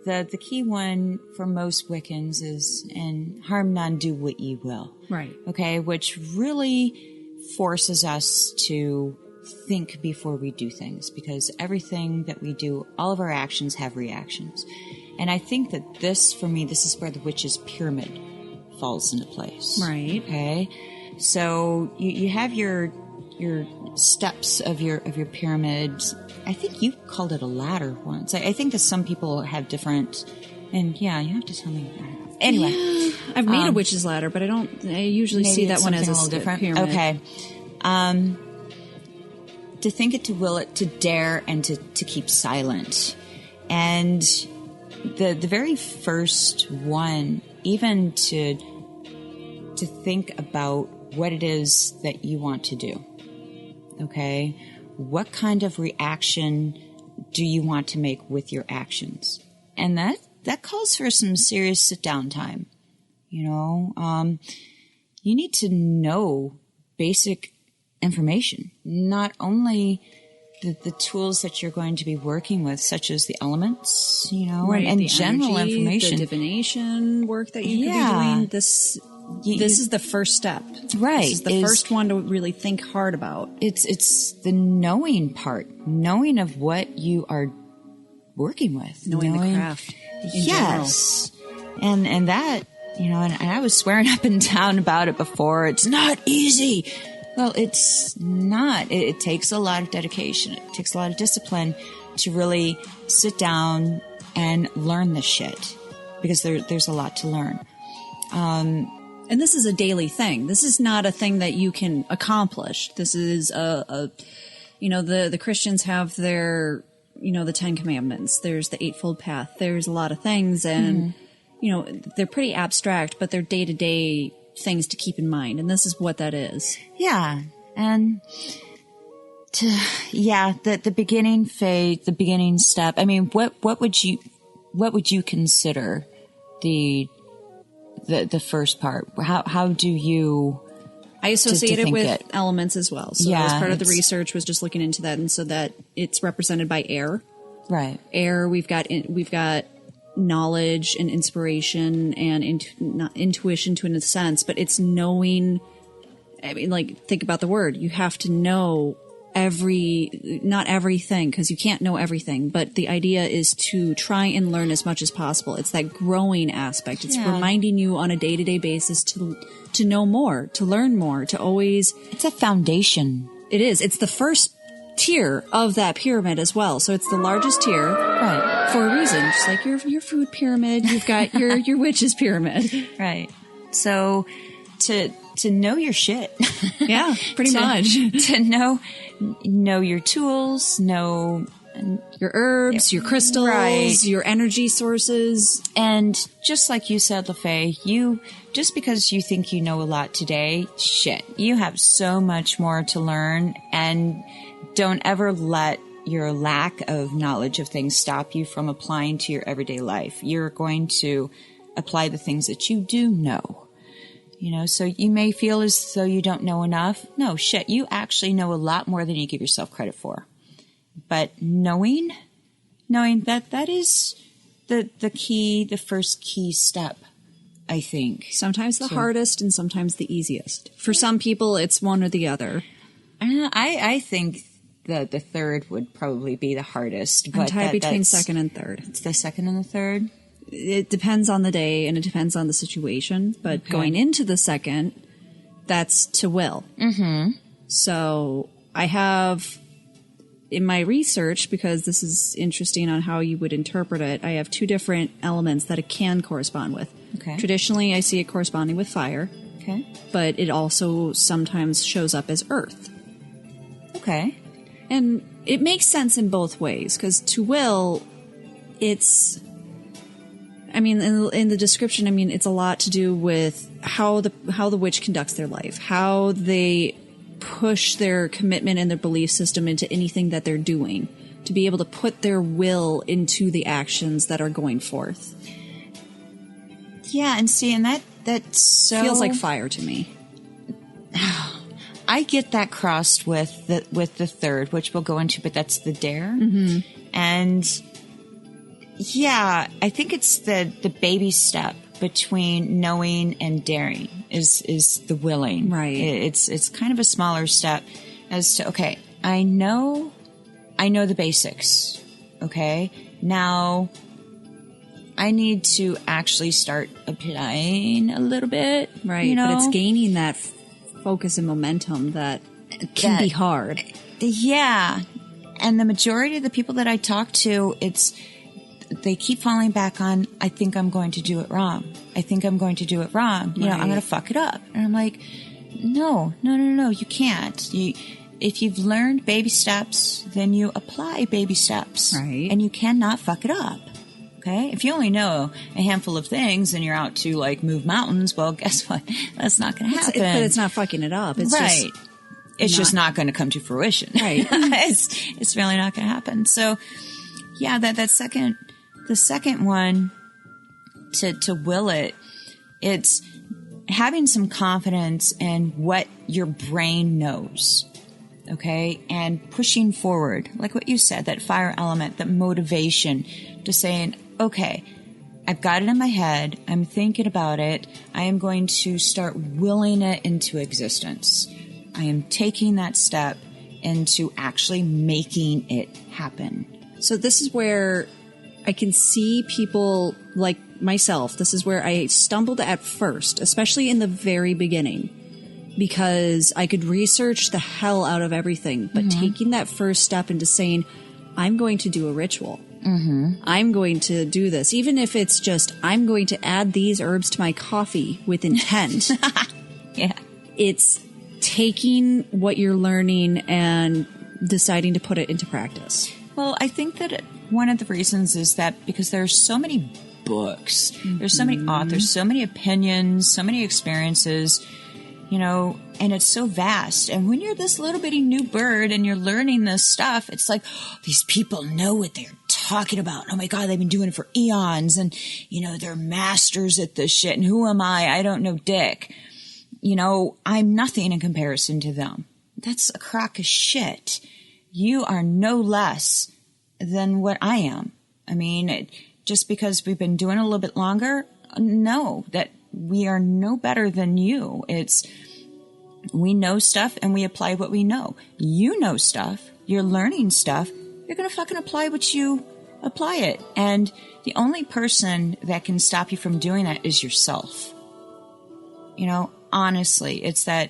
the key one for most Wiccans is, and harm none, do what ye will. Right. Okay. Which really forces us to think before we do things, because everything that we do, all of our actions have reactions. And I think that this, for me, this is where the witch's pyramid falls into place. Right. Okay. So you have your steps of your pyramid. I think you called it a ladder once. I think that some people have different, and yeah, you have to tell me. Anyway, Yeah, I've made a witch's ladder, but I usually see that one as a little different. pyramid. Okay. To think it, to will it, to dare, and to keep silent. And the very first one, even to think about what it is that you want to do. Okay? What kind of reaction do you want to make with your actions? And that calls for some serious sit-down time. You need to know basic information, not only the tools that you're going to be working with, such as the elements, Right, and the general energy, information. the divination work that you could be doing. This is the first step. Right. This is the first one to really think hard about. It's the knowing part, knowing of what you are working with. Knowing the craft in yes. And that, and I was swearing up and down about it before. It's not easy. Well, it's not. It takes a lot of dedication. It takes a lot of discipline to really sit down and learn this shit, because there's a lot to learn. And this is a daily thing. This is not a thing that you can accomplish. This is the Christians have their, the 10 Commandments. There's the Eightfold Path. There's a lot of things, and, they're pretty abstract, but they're day-to-day things to keep in mind. And this is what that is. Yeah. And the beginning phase, the beginning step. I mean, what would you, what would you consider the first part? How do you? I associate it with it? elements as well. So Yeah, as part of the research was just looking into that, and so that it's represented by air. Right. Air. We've got knowledge and inspiration and not intuition to a sense, but it's knowing. I mean, like, think about the word. You have to know not everything, because you can't know everything, but the idea is to try and learn as much as possible. It's that growing aspect. It's reminding you on a day-to-day basis to know more, to learn more, to always... It's a foundation. It is. It's the first tier of that pyramid as well. So it's the largest tier, Right. for a reason. Just like your food pyramid, you've got your witch's pyramid. Right. So to know your shit. Yeah, pretty much. To know your tools, know your herbs, your crystals, Right. your energy sources. And just like you said, LeFay, just because you think you know a lot today, shit, you have so much more to learn, and don't ever let your lack of knowledge of things stop you from applying to your everyday life. You're going to apply the things that you do know. So you may feel as though you don't know enough. No, shit, you actually know a lot more than you give yourself credit for. But knowing that is the key, the first key step, I think. Sometimes the hardest and sometimes the easiest. For some people, it's one or the other. I think that the third would probably be the hardest. But I'm tied between second and third. It's the second and the third? It depends on the day and it depends on the situation. But going into the second, that's to will. Mm-hmm. So I have, in my research, because this is interesting on how you would interpret it, I have two different elements that it can correspond with. Okay. Traditionally, I see it corresponding with fire. Okay. But it also sometimes shows up as earth. Okay. And it makes sense in both ways, because to will, it's... I mean, in the description, I mean, it's a lot to do with how the witch conducts their life, how they push their commitment and their belief system into anything that they're doing, to be able to put their will into the actions that are going forth. Yeah, and see, and that's so... Feels like fire to me. I get that crossed with the third, which we'll go into, but that's the dare. Mm-hmm. And... yeah, I think it's the baby step between knowing and daring is the willing. Right. It's kind of a smaller step as to, okay, I know the basics. Okay. Now I need to actually start applying a little bit. Right. But it's gaining that focus and momentum that can be hard. Yeah. And the majority of the people that I talk to, they keep falling back on, I think I'm going to do it wrong. I think I'm going to do it wrong. I'm going to fuck it up. And I'm like, no, you can't. If you've learned baby steps, then you apply baby steps. Right. And you cannot fuck it up. Okay? If you only know a handful of things and you're out to, like, move mountains, well, guess what? That's not going to happen. But it's not fucking it up. It's right. It's just not going to come to fruition. Right. It's really not going to happen. So, yeah, the second one, to will it, it's having some confidence in what your brain knows, okay? And pushing forward, like what you said, that fire element, that motivation to saying, okay, I've got it in my head, I'm thinking about it, I am going to start willing it into existence. I am taking that step into actually making it happen. So this is where I can see people like myself. This is where I stumbled at first, especially in the very beginning, because I could research the hell out of everything. But taking that first step into saying, I'm going to do a ritual. Mm-hmm. I'm going to do this. Even if it's just, I'm going to add these herbs to my coffee with intent. Yeah. It's taking what you're learning and deciding to put it into practice. Well, I think that one of the reasons is that because there's so many books, there's so many authors, so many opinions, so many experiences, and it's so vast. And when you're this little bitty new bird and you're learning this stuff, it's like, these people know what they're talking about. Oh my God, they've been doing it for eons. And, they're masters at this shit. And who am I? I don't know dick. I'm nothing in comparison to them. That's a crock of shit. You are no less than what I am. I mean, just because we've been doing it a little bit longer, no, that we are no better than you. We know stuff and we apply what we know. You know stuff. You're learning stuff. You're going to fucking apply it. And the only person that can stop you from doing that is yourself. Honestly, it's that,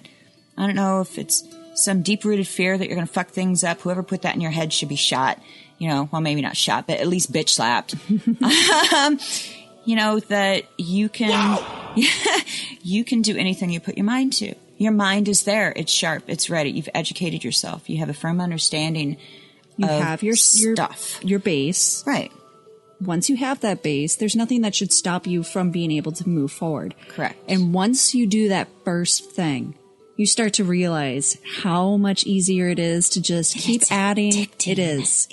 I don't know if it's some deep-rooted fear that you're going to fuck things up. Whoever put that in your head should be shot. Well, maybe not shot, but at least bitch slapped. That you can, you can do anything you put your mind to. Your mind is there. It's sharp. It's ready. You've educated yourself. You have a firm understanding. You have your stuff, your base. Right. Once you have that base, there's nothing that should stop you from being able to move forward. Correct. And once you do that first thing, you start to realize how much easier it is to just keep adding. It is.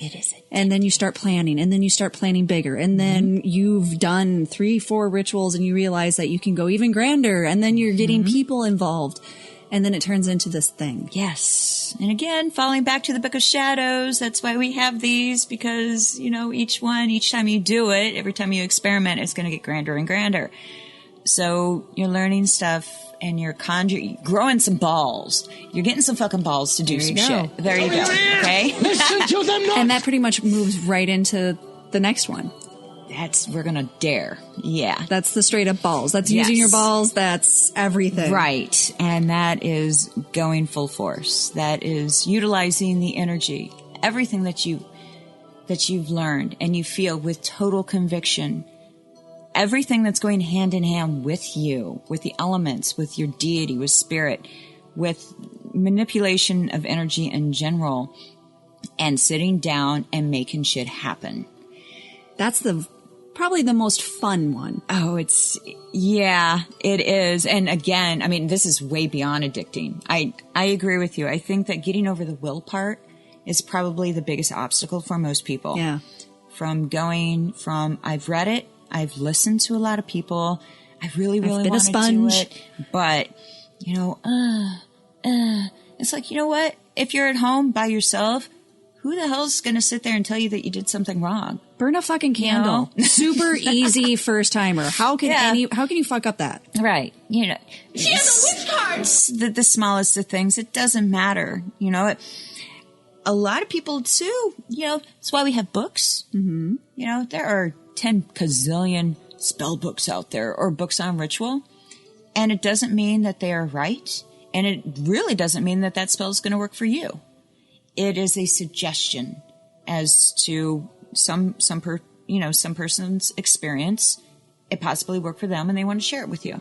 And then you start planning, and then you start planning bigger. And then you've done 3-4 rituals and you realize that you can go even grander. And then you're getting people involved. And then it turns into this thing. Yes. And again, falling back to the Book of Shadows, that's why we have these, because, each time you do it, every time you experiment, it's going to get grander and grander. So you're learning stuff and you're growing some balls. You're getting some fucking balls to do some shit. There you go. Okay? Listen to them not. And that pretty much moves right into the next one. We're going to dare. Yeah. That's the straight up balls. That's using your balls. That's everything. Right. And that is going full force. That is utilizing the energy, everything that you've learned and you feel with total conviction. Everything that's going hand in hand with you, with the elements, with your deity, with spirit, with manipulation of energy in general, and sitting down and making shit happen. That's probably the most fun one. Oh, it is. And again, I mean, this is way beyond addicting. I agree with you. I think that getting over the will part is probably the biggest obstacle for most people. Yeah. I've read it. I've listened to a lot of people. I really want to do it. But, it's like, you know what? If you're at home by yourself, who the hell's going to sit there and tell you that you did something wrong? Burn a fucking candle. Super easy first timer. How can you fuck up that? Right. She has a witch card. The smallest of things. It doesn't matter. A lot of people too, that's why we have books. Mm-hmm. There are 10 gazillion spell books out there or books on ritual. And it doesn't mean that they are right. And it really doesn't mean that that spell is going to work for you. It is a suggestion as to some person's experience. It possibly worked for them and they want to share it with you.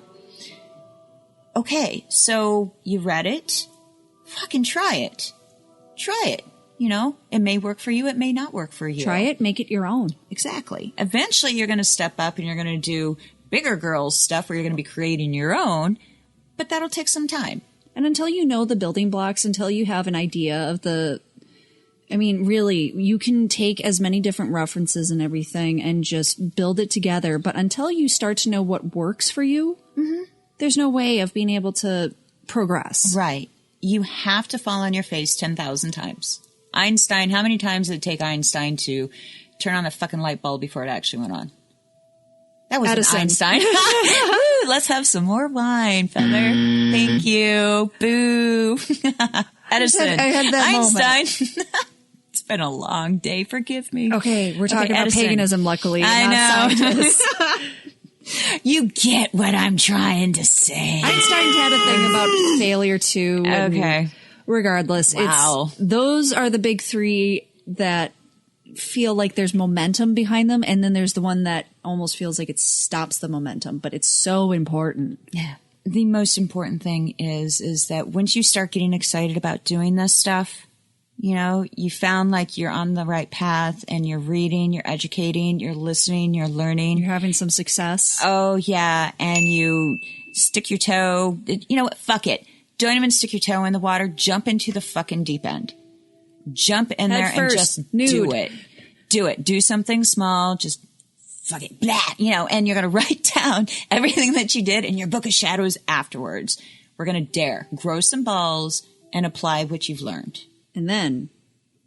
Okay, so you read it. Fucking try it. Try it. It may work for you. It may not work for you. Try it. Make it your own. Exactly. Eventually you're going to step up and you're going to do bigger girls stuff where you're going to be creating your own, but that'll take some time. And until you know the building blocks, until you have an idea of really, you can take as many different references and everything and just build it together. But until you start to know what works for you, there's no way of being able to progress. Right. You have to fall on your face 10,000 times. Einstein, how many times did it take Einstein to turn on the fucking light bulb before it actually went on? That was Edison. Einstein. Ooh, let's have some more wine, Feather. Thank you. Boo. Edison. I had that Einstein. It's been a long day. Forgive me. Okay, we're talking about Edison. Paganism, luckily. I not know. scientists. You get what I'm trying to say. Einstein had a thing about failure too. Okay. Regardless, Wow. Those are the big three that feel like there's momentum behind them, and then there's the one that almost feels like it stops the momentum, but it's so important. Yeah. The most important thing is that once you start getting excited about doing this stuff, you found like you're on the right path and you're reading, you're educating, you're listening, you're learning. You're having some success. Oh, yeah. And you stick your toe. You know what? Fuck it. Don't even stick your toe in the water. Jump into the fucking deep end. Jump in there and just do it. Do it. Do something small. Just fuck it. Blah, and you're going to write down everything that you did in your book of shadows afterwards. We're going to dare. Grow some balls and apply what you've learned. And then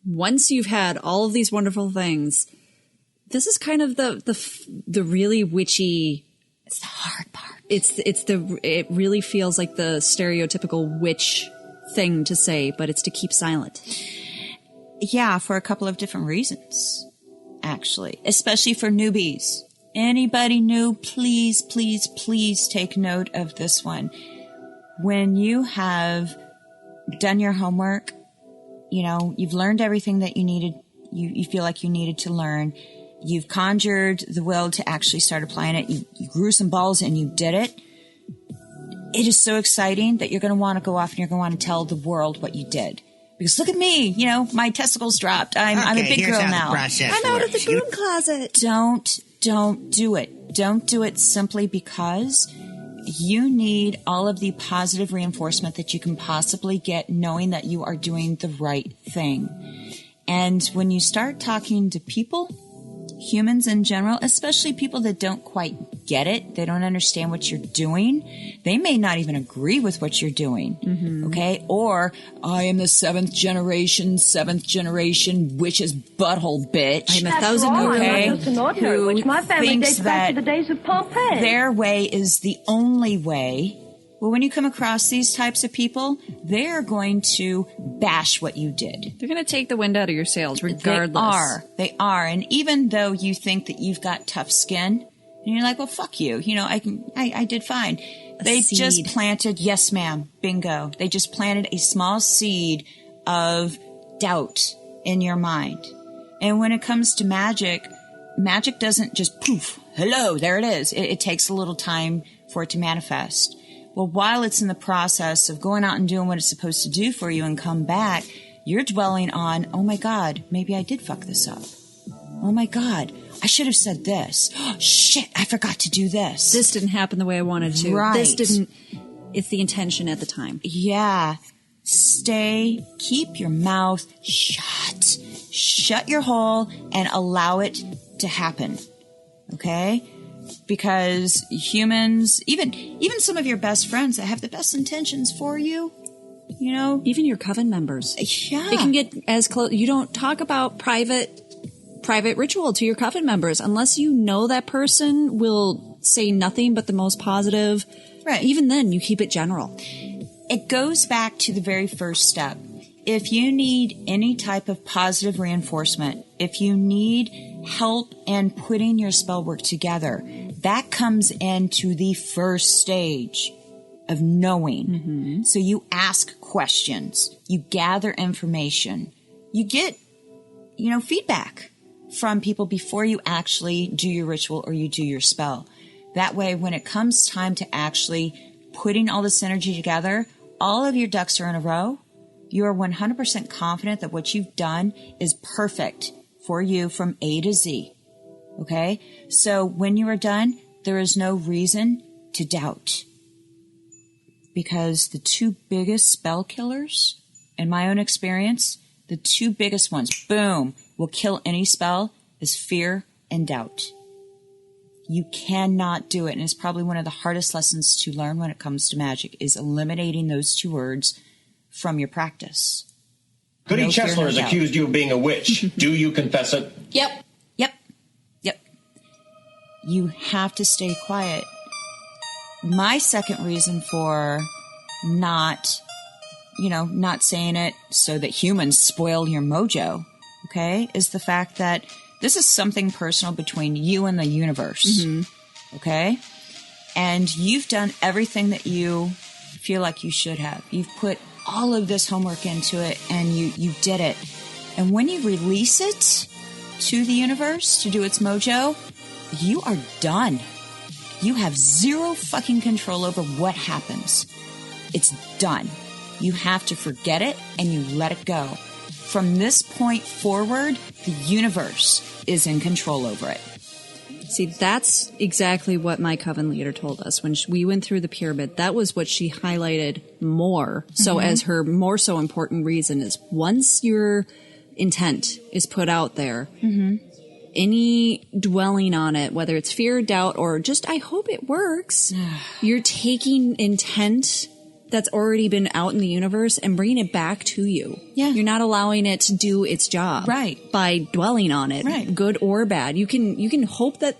once you've had all of these wonderful things, this is kind of the really witchy. It's the hard part. It really feels like the stereotypical witch thing to say, but it's to keep silent. Yeah, for a couple of different reasons, actually, especially for newbies. Anybody new, please, please, please take note of this one. When you have done your homework, you've learned everything that you needed, you feel like you needed to learn. You've conjured the will to actually start applying it. You grew some balls and you did it. It is so exciting that you're going to want to go off and you're going to want to tell the world what you did. Because look at me, my testicles dropped. I'm a big girl now. I'm out of the broom closet. Don't do it. Don't do it simply because you need all of the positive reinforcement that you can possibly get, knowing that you are doing the right thing. And when you start talking to people, humans in general, especially people that don't quite get it, they don't understand what you're doing, they may not even agree with what you're doing, okay? Or, I am the seventh generation witch's butthole bitch. I'm 1,000 okay? Who my family thinks dates back to the days of Pompeii. Their way is the only way. Well, when you come across these types of people, they're going to bash what you did. They're going to take the wind out of your sails, regardless. They are. And even though you think that you've got tough skin, and you're like, well, fuck you. I did fine. They just planted, yes, ma'am, bingo. They just planted a small seed of doubt in your mind. And when it comes to magic doesn't just poof, hello, there it is. It takes a little time for it to manifest. Well, while it's in the process of going out and doing what it's supposed to do for you and come back, you're dwelling on, oh my God, maybe I did fuck this up. Oh my God, I should have said this. Oh, shit, I forgot to do this. This didn't happen the way I wanted to. Right. It's the intention at the time. Yeah. Keep your mouth shut. Shut your hole and allow it to happen. Okay? Because humans, even some of your best friends that have the best intentions for you, even your coven members, yeah, it can get as close. You don't talk about private ritual to your coven members unless you know that person will say nothing but the most positive. Right. Even then, you keep it general. It goes back to the very first step. If you need any type of positive reinforcement, if you need help in putting your spell work together, that comes into the first stage of knowing. Mm-hmm. So you ask questions, you gather information, you get, feedback from people before you actually do your ritual or you do your spell. That way, when it comes time to actually putting all this energy together, all of your ducks are in a row. You are 100% confident that what you've done is perfect for you from A to Z. Okay? So when you are done, there is no reason to doubt. Because the two biggest spell killers, in my own experience, the two biggest ones, boom, will kill any spell, is fear and doubt. You cannot do it. And it's probably one of the hardest lessons to learn when it comes to magic, is eliminating those two words from your practice. Goody Chesler has accused you of being a witch. Do you confess it? Yep. You have to stay quiet. My second reason for not saying it so that humans spoil your mojo, okay, is the fact that this is something personal between you and the universe, okay? And you've done everything that you feel like you should have. You've put all of this homework into it, and you did it. And when you release it to the universe to do its mojo, you are done. You have zero fucking control over what happens. It's done. You have to forget it and you let it go. From this point forward, the universe is in control over it. See, that's exactly what my coven leader told us when we went through the pyramid. That was what she highlighted more. So as her more so important reason is once your intent is put out there, any dwelling on it, whether it's fear, doubt, or just, I hope it works, you're taking intent that's already been out in the universe and bringing it back to you. Yeah. You're not allowing it to do its job. Right. By dwelling on it. Right. Good or bad. You can hope that,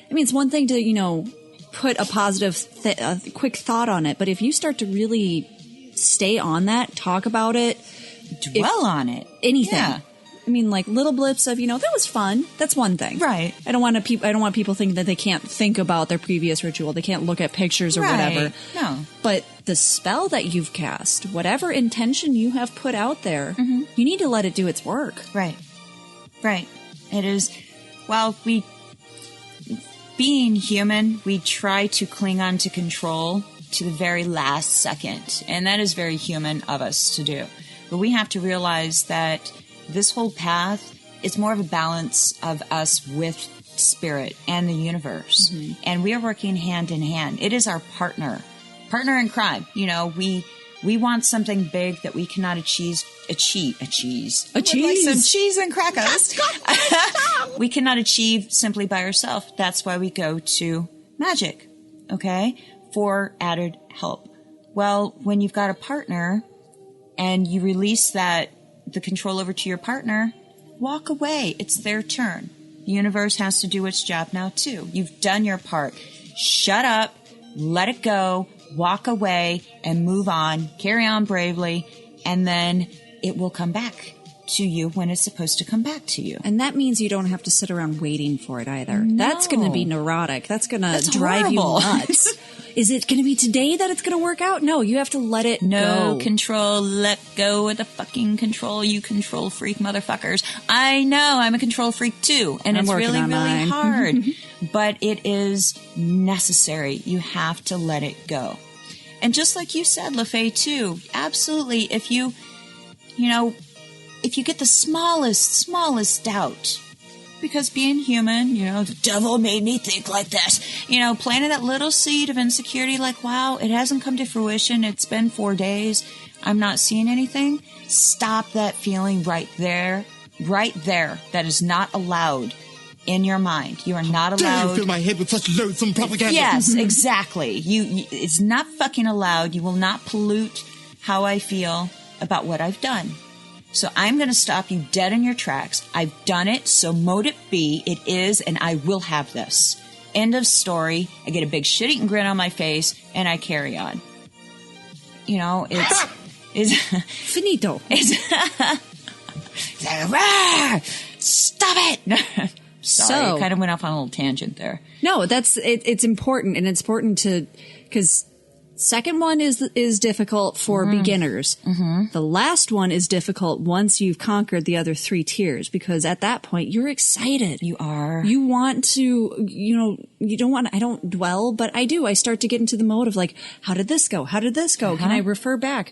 I mean, it's one thing to, put a positive, quick thought on it, but if you start to really stay on that, talk about it, dwell on it, anything. Yeah. I mean, like little blips of, that was fun. That's one thing. Right. I don't want people thinking that they can't think about their previous ritual. They can't look at pictures or whatever. No. But the spell that you've cast, whatever intention you have put out there, you need to let it do its work. Right. Right. It is, being human, we try to cling on to control to the very last second. And that is very human of us to do. But we have to realize that this whole path is more of a balance of us with spirit and the universe. And we are working hand in hand. It is our partner in crime. We want something big that we cannot achieve. A cheese. Like some cheese and crackers. We cannot achieve simply by ourselves. That's why we go to Magick, okay, for added help. Well, when you've got a partner and you release the control over to your partner, walk away. It's their turn. The universe has to do its job now, too. You've done your part. Shut up, let it go, walk away, and move on. Carry on bravely, and then it will come back to you when it's supposed to come back to you. And that means you don't have to sit around waiting for it either. No. That's going to be neurotic. That's going to drive horrible. You nuts. Is it going to be today that it's going to work out? No, you have to let it No go. control. Let go of the fucking control, you control freak motherfuckers. I know, I'm a control freak too. And it's really, really hard. But it is necessary. You have to let it go. And just like you said, LeFay, too, absolutely, if you get the smallest doubt, because being human, the devil made me think like this, planted that little seed of insecurity, like, wow, it hasn't come to fruition. It's been 4 days. I'm not seeing anything. Stop that feeling right there. That is not allowed in your mind. You are not allowed. Dare you fill my head with such loathsome propaganda? Yes, exactly. It's not fucking allowed. You will not pollute how I feel about what I've done. So I'm going to stop you dead in your tracks. I've done it, so mote it be. It is, and I will have this. End of story. I get a big shit-eating grin on my face, and I carry on. It's finito. Stop it! Sorry, I kind of went off on a little tangent there. No, it's important, and it's important because second one is difficult for beginners. The last one is difficult once you've conquered the other 3 tiers, because at that point you're excited. You are. You want to, you don't want, I don't dwell, but I do. I start to get into the mode of like, how did this go? How did this go? Can I refer back?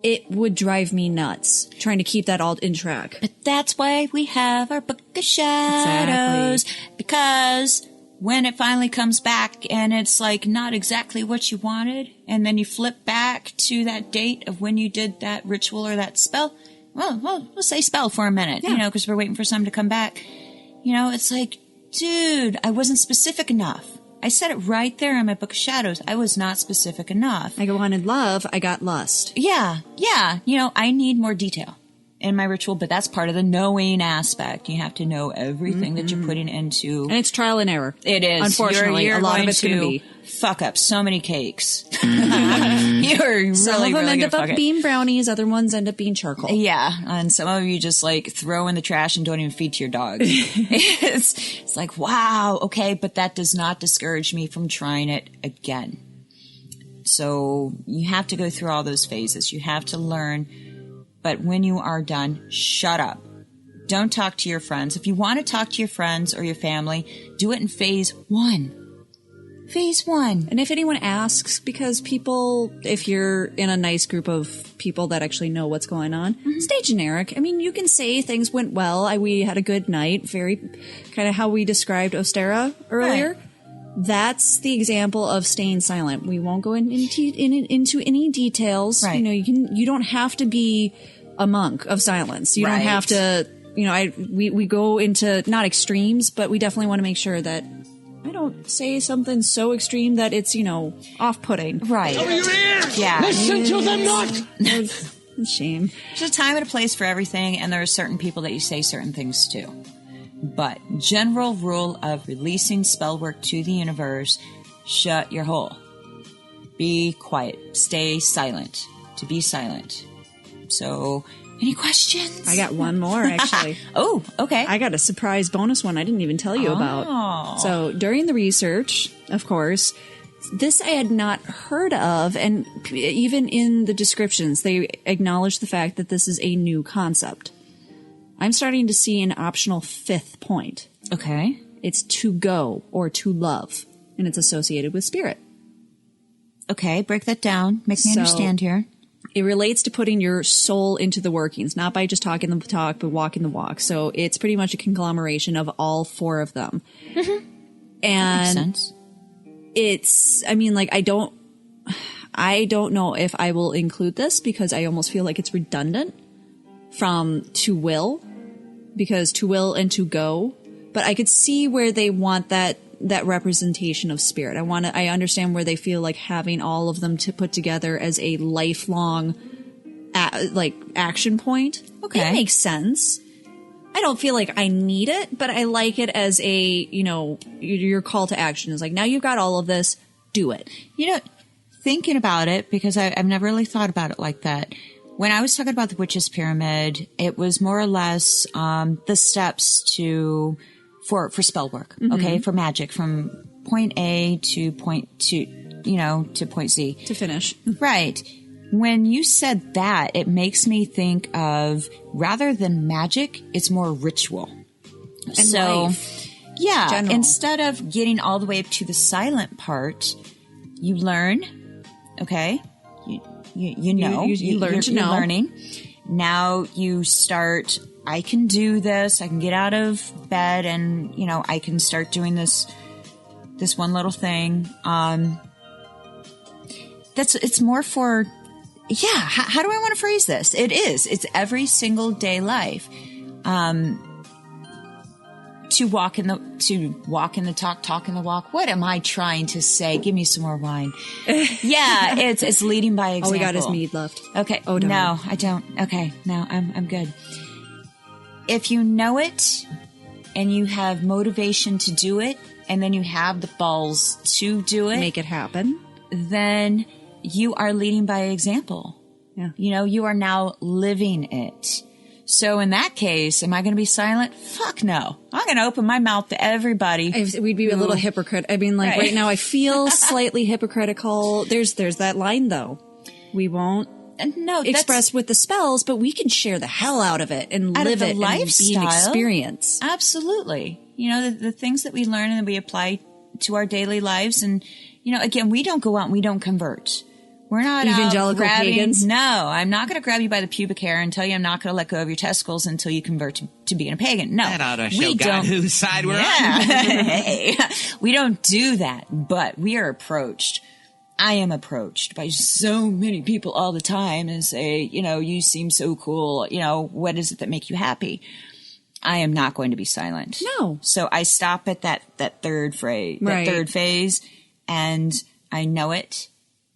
It would drive me nuts trying to keep that all in track. But that's why we have our Book of Shadows. Exactly. Because when it finally comes back and it's like not exactly what you wanted, and then you flip back to that date of when you did that ritual or that spell, well, we'll say spell for a minute, because we're waiting for something to come back. It's like, dude, I wasn't specific enough. I said it right there in my Book of Shadows. I was not specific enough. I wanted love, I got lust. Yeah. I need more detail in my ritual, but that's part of the knowing aspect. You have to know everything that you're putting into. And it's trial and error. It is. Unfortunately, you're a lot going of it's going to be. Fuck up so many cakes. You're really, some of them really end up being brownies, other ones end up being charcoal. Yeah, and some of you just like throw in the trash and don't even feed to your dog. It's like, wow, okay, but that does not discourage me from trying it again. So you have to go through all those phases. You have to learn. But when you are done, shut up. Don't talk to your friends. If you want to talk to your friends or your family, do it in phase 1. Phase 1. And if anyone asks, because people, if you're in a nice group of people that actually know what's going on, stay generic. I mean, you can say things went well. We had a good night. Very kind of how we described Ostera earlier. Right. That's the example of staying silent. We won't go into any details. Right. You don't have to be a monk of silence. You don't have to, we go into not extremes, but we definitely want to make sure that I don't say something so extreme that it's, off-putting. Right. Cover your ears! Yeah. Listen to them not! Shame. There's a time and a place for everything, and there are certain people that you say certain things to. But general rule of releasing spell work to the universe, shut your hole. Be quiet. Stay silent. To be silent. So, any questions? I got one more, actually. Oh, okay. I got a surprise bonus one I didn't even tell you about. So during the research, of course, this I had not heard of, and even in the descriptions, they acknowledge the fact that this is a new concept. I'm starting to see an optional 5th point. Okay. It's to go or to love, and it's associated with spirit. Okay, break that down. Make me understand here. It relates to putting your soul into the workings, not by just talking the talk, but walking the walk. So it's pretty much a conglomeration of all 4 of them. Mm-hmm. And that makes sense. It's, I don't know if I will include this because I almost feel like it's redundant from to will, because to will and to go. But I could see where they want that representation of spirit. I understand where they feel like having all of them to put together as a lifelong, action point. Okay. It makes sense. I don't feel like I need it, but I like it as a, your call to action is like, now you've got all of this, do it. Thinking about it, because I've never really thought about it like that. When I was talking about the Witch's Pyramid, it was more or less the steps for spell work, okay, for magic, from point A to point to point Z. To finish. Right. When you said that, it makes me think of, rather than magic, it's more ritual. And life. Yeah. General. Instead of getting all the way up to the silent part, you learn, okay? You know. You learn to know. You're learning. Now you start, I can do this. I can get out of bed and, I can start doing this one little thing. It's more for, how do I want to phrase this? It's every single day life. To walk in the talk in the walk. What am I trying to say? Give me some more wine. Yeah, it's leading by example. All we got is mead left. Okay. Oh, darn. No, I don't. Okay. No, I'm good. If you know it and you have motivation to do it, and then you have the balls to do it, Make it happen. then you are leading by example. Yeah. You are now living it. So in that case, am I going to be silent? Fuck no. I'm going to open my mouth to everybody. We'd be a little hypocrite. I mean, right now I feel slightly hypocritical. There's that line though. We won't express with the spells, but we can share the hell out of it and live it lifestyle. And be an experience. Absolutely. The things that we learn and that we apply to our daily lives. And, again, we don't go out and we don't convert. We're not evangelical pagans. No, I'm not going to grab you by the pubic hair and tell you I'm not going to let go of your testicles until you convert to being a pagan. No, That ought to show God whose side we're on. Hey, we don't do that, but we are approached. I am approached by so many people all the time and say, you seem so cool. What is it that make you happy? I am not going to be silent. No. So I stop at that third phrase, Right. that third phase, and I know it.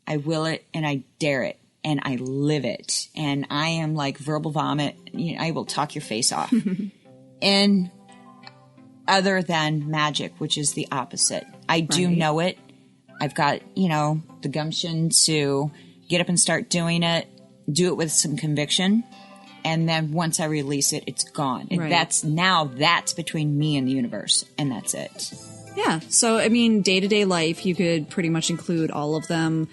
I will it, and I dare it, and I live it. And I am like verbal vomit. I will talk your face off. And other than magic, which is the opposite. I do know it. I've got, the gumption to get up and start doing it, do it with some conviction. And then once I release it, it's gone. And that's between me and the universe. And that's it. Yeah. So, I mean, day-to-day life, you could pretty much include all of them.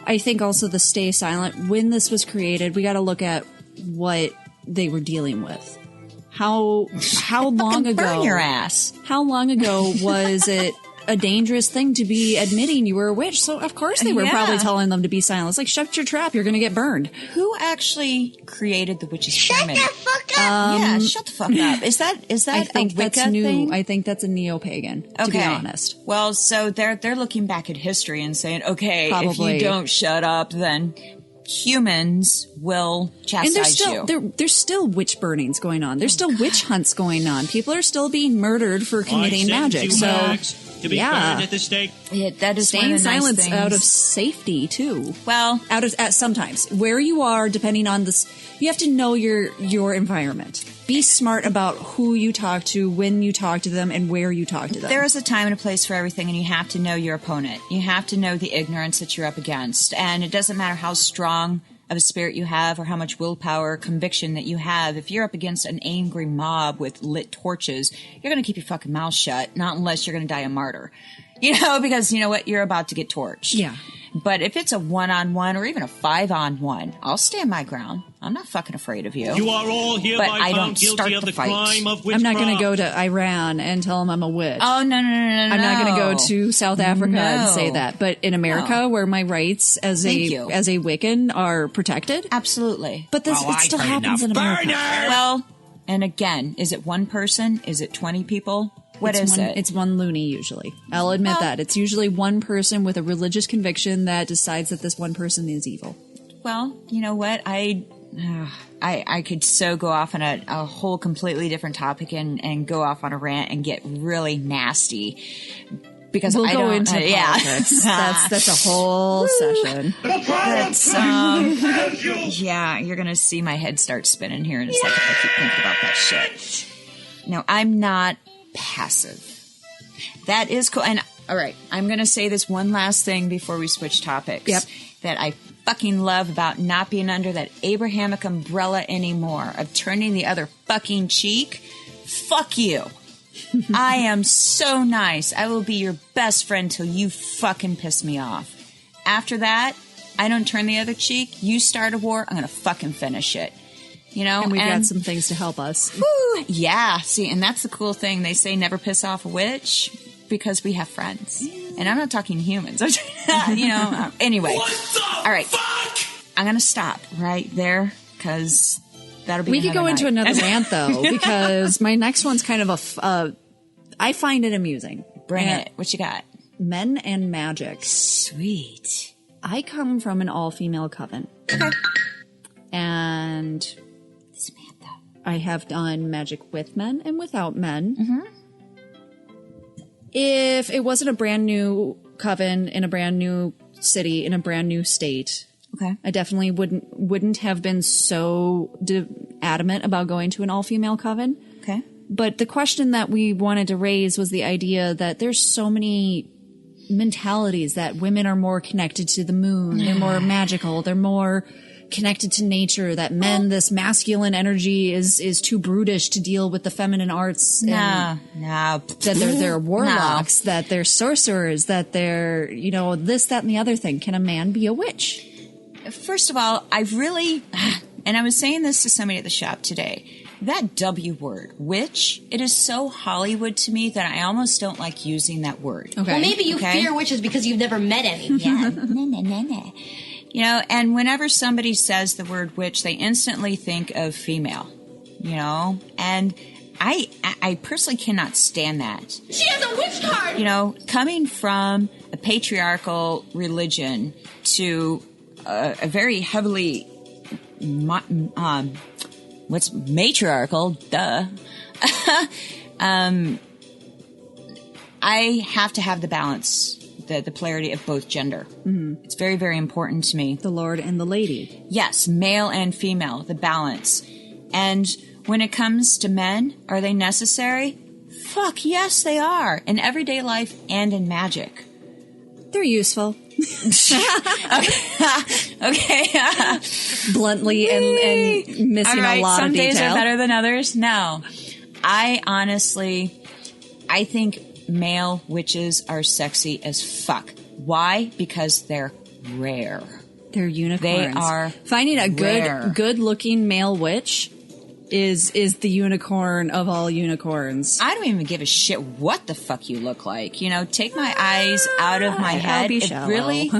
I think also the stay silent. When this was created, we got to look at what they were dealing with. How long ago? Burn your ass. How long ago was it a dangerous thing to be admitting you were a witch. So of course they were probably telling them to be silent. It's like, shut your trap. You're going to get burned. Who actually created the witch's pyramid? Shut the fuck up! Yeah, shut the fuck up. Is that I think a Wicca that's new. thing? I think that's a neo-pagan, to be honest. Well, so they're looking back at history and saying, okay, if Probably. you don't shut up, then humans will chastise you. There's still witch burnings going on. There's still witch hunts going on. People are still being murdered for committing magic. So to be burned at the stake. Yeah, that is staying one of the silent nice out of things. safety too. Well, sometimes where you are, depending on this, you have to know your environment. Be smart about who you talk to, when you talk to them, and where you talk to them. there is a time and a place for everything, and you have to know your opponent. You have to know the ignorance that you're up against. And it doesn't matter how strong of a spirit you have or how much willpower, conviction that you have. If you're up against an angry mob with lit torches, you're going to keep your fucking mouth shut, not unless you're going to die a martyr. You know, because you know what? You're about to get torched. Yeah. But if it's a 1-on-1 or even a 5-on-1, I'll stand my ground. I'm not fucking afraid of you. You are all hereby But I found don't guilty start of the the fight. crime of witchcraft. I'm not going to go to Iran and tell them I'm a witch. Oh, no. I'm not going to go to South Africa and say No. that. But in America, where my rights as Thank you. a Wiccan are protected, Absolutely. but this it still happens in America. Well, and again, is it one person? Is it 20 people? What is it? It's one loony usually. I'll admit that. It's usually one person with a religious conviction that decides that this one person is evil. Well, you know what? I could so go off on a whole completely different topic and go off on a rant and get really nasty because We'll I go don't. into politics. That's a whole session. That's yeah. You're gonna see my head start spinning here in a second if I keep thinking about that shit. No, I'm not passive. That is cool. And all right, I'm gonna say this one last thing before we switch topics. Yep. That I fucking love about not being under that Abrahamic umbrella anymore, of turning the other fucking cheek. Fuck you. I am so nice. I will be your best friend till you fucking piss me off. After that, I don't turn the other cheek. You start a war, I'm gonna fucking finish it. You know? And we've got some things to help us. Woo, yeah. See, and that's the cool thing. They say never piss off a witch because we have friends. And I'm not talking humans. You know, anyway. All right. I'm going to stop right there because that'll be We could go into another night. rant though, because my next one's kind of I find it amusing. Bring it. What you got? Men and magic. Sweet. I come from an all-female coven. Okay. And Samantha. I have done magic with men and without men. Mm-hmm. If it wasn't a brand new coven in a brand new city in a brand new state, Okay. I definitely wouldn't have been so adamant about going to an all-female coven. Okay. But the question that we wanted to raise was the idea that there's so many mentalities that women are more connected to the moon, they're more magical, they're more connected to nature, that men, this masculine energy is too brutish to deal with the feminine arts. No. That they're warlocks, that they're sorcerers, that they're, this, that, and the other thing. Can a man be a witch? First of all, I've really, and I was saying this to somebody at the shop today, that W word, witch, it is so Hollywood to me that I almost don't like using that word. Okay. Well, maybe you fear witches because you've never met any. Yeah. And whenever somebody says the word witch, they instantly think of female, and I personally cannot stand that. She has a witch card! Coming from a patriarchal religion to a very heavily, what's matriarchal, duh. I have to have the balance, the polarity of both gender. Mm-hmm. It's very, very important to me. The Lord and the Lady. Yes, male and female, the balance. And when it comes to men, are they necessary? Fuck, yes, they are. In everyday life and in magic. They're useful. Okay. Bluntly and missing All right, a lot some of detail. days are better than others. No. I think male witches are sexy as fuck. Why? Because they're rare. They're unicorns. They are finding a rare. good looking male witch is the unicorn of all unicorns. I don't even give a shit what the fuck you look like. You know, take my eyes out of my head. Be It shallow. really,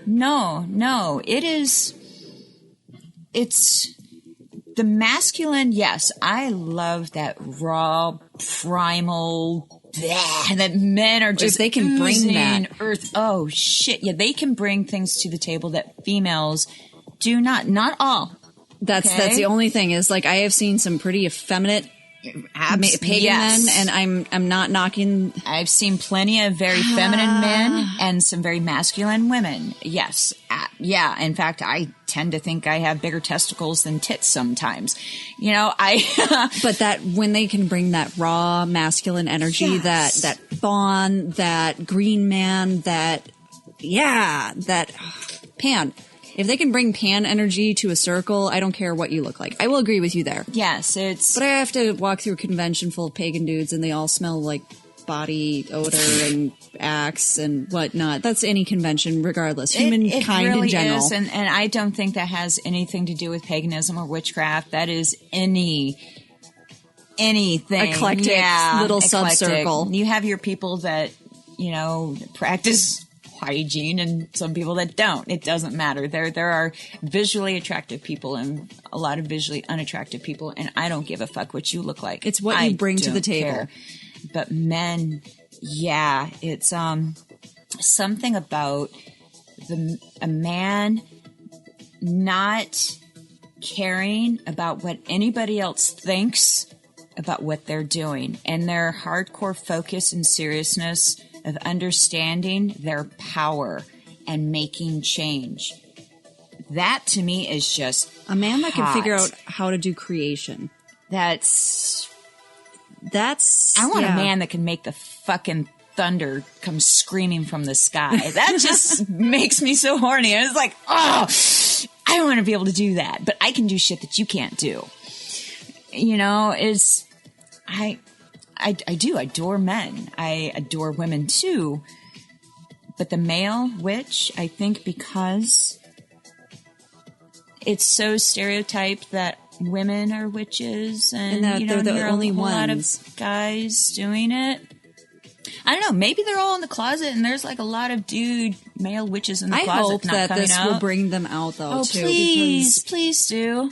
no. It's the masculine. Yes, I love that raw, primal. That men are just if they can bring oozing that earth. Oh shit! Yeah, they can bring things to the table that females do not. Not all. That's the only thing is like I have seen some pretty effeminate pagan men, and I'm not knocking. I've seen plenty of very feminine men and some very masculine women. Yes, yeah. In fact, I tend to think I have bigger testicles than tits sometimes. You know, but that when they can bring that raw masculine energy, that fawn, that green man, that pan. If they can bring pan energy to a circle, I don't care what you look like. I will agree with you there. Yes, But I have to walk through a convention full of pagan dudes and they all smell like body odor and axe and whatnot. That's any convention, regardless. Humankind really in general. Is, and I don't think that has anything to do with paganism or witchcraft. That is anything. Eclectic little sub-circle. You have your people that, you know, practice hygiene and some people that don't. It doesn't matter. There are visually attractive people and a lot of visually unattractive people, and I don't give a fuck what you look like. It's what you bring to the table. Care. But men, it's something about a man not caring about what anybody else thinks about what they're doing, and their hardcore focus and seriousness of understanding their power and making change. That to me is just a man that hot. can figure out how to do creation. That's I want a man that can make the fucking thunder come screaming from the sky. That just makes me so horny. I was like, oh, I want to be able to do that, but I can do shit that you can't do. You know, I do adore men. I adore women too. But the male witch, I think because it's so stereotyped that women are witches and that you know, they're the only a lot of ones. guys doing it. I don't know. Maybe they're all in the closet and there's like a lot of male witches in the closet. I hope not that coming this out. will bring them out though too. Please do.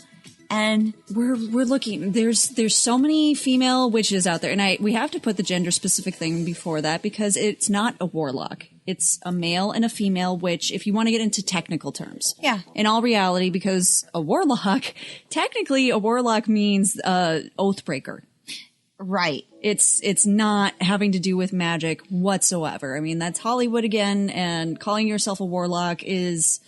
And we're looking. There's so many female witches out there, and we have to put the gender specific thing before that because it's not a warlock. It's a male and a female witch. If you want to get into technical terms, yeah. In all reality, because a warlock means oath breaker. Right. It's not having to do with magic whatsoever. I mean, that's Hollywood again, and calling yourself a warlock is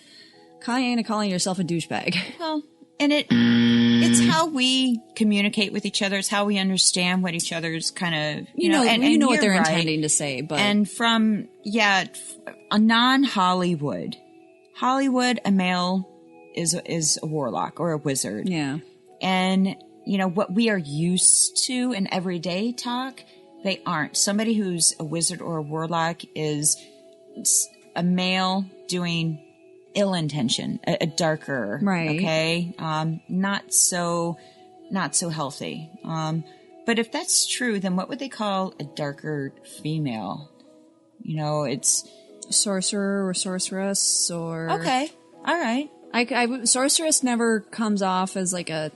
kind of calling yourself a douchebag. Well. And it's how we communicate with each other. It's how we understand what each other's kind of, you know what they're intending to say. But and from a non-Hollywood, a male is a warlock or a wizard. Yeah, and you know what we are used to in everyday talk, they aren't. Somebody who's a wizard or a warlock is a male doing ill intention, a darker, right? Okay, not so healthy. But if that's true, then what would they call a darker female? You know, it's sorcerer or sorceress or okay, all right. Sorceress never comes off as like a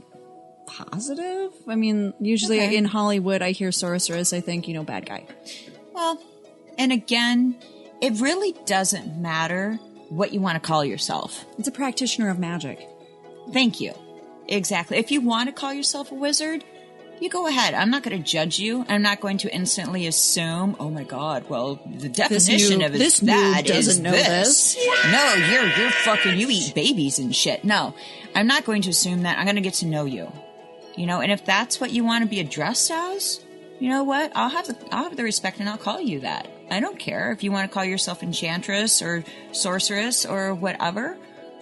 positive. I mean, usually in Hollywood, I hear sorceress, I think bad guy. Well, and again, it really doesn't matter what you want to call yourself. It's a practitioner of magic. Thank you. Exactly. If you want to call yourself a wizard, you go ahead. I'm not going to judge you. I'm not going to instantly assume, oh my God, well, the definition of this that doesn't know this. No, you're fucking, you eat babies and shit. No, I'm not going to assume that. I'm going to get to know you. You know, and if that's what you want to be addressed as, you know what? I'll have the respect and I'll call you that. I don't care if you want to call yourself enchantress or sorceress or whatever.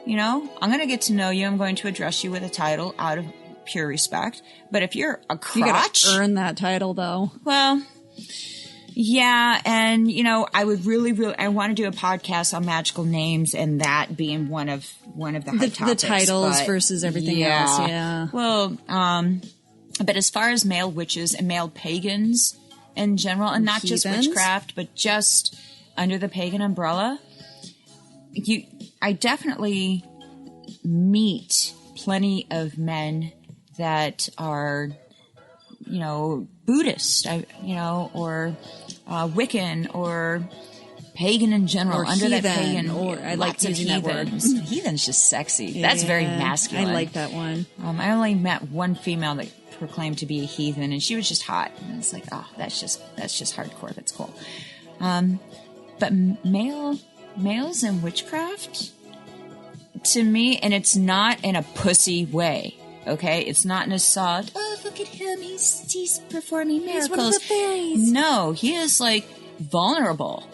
You know, I'm going to get to know you. I'm going to address you with a title out of pure respect. But if you're a crotch, you gotta earn that title, though. Well, yeah, and I would really, I want to do a podcast on magical names, and that being one of the hot topics. The titles versus everything else. Yeah. Well, But as far as male witches and male pagans in general, and not just witchcraft, but just under the pagan umbrella, I definitely meet plenty of men that are, Buddhist, or Wiccan, or pagan in general, or under heathen, that pagan, or I like using that word. Heathen's just sexy. That's very masculine. I like that one. I only met one female that proclaimed to be a heathen, and she was just hot. And it's like, oh, that's just hardcore. That's cool. But males in witchcraft, to me, and it's not in a pussy way. Okay, it's not an assault. Oh, look at him! He's performing miracles. He's one of the fairies. No, he is like vulnerable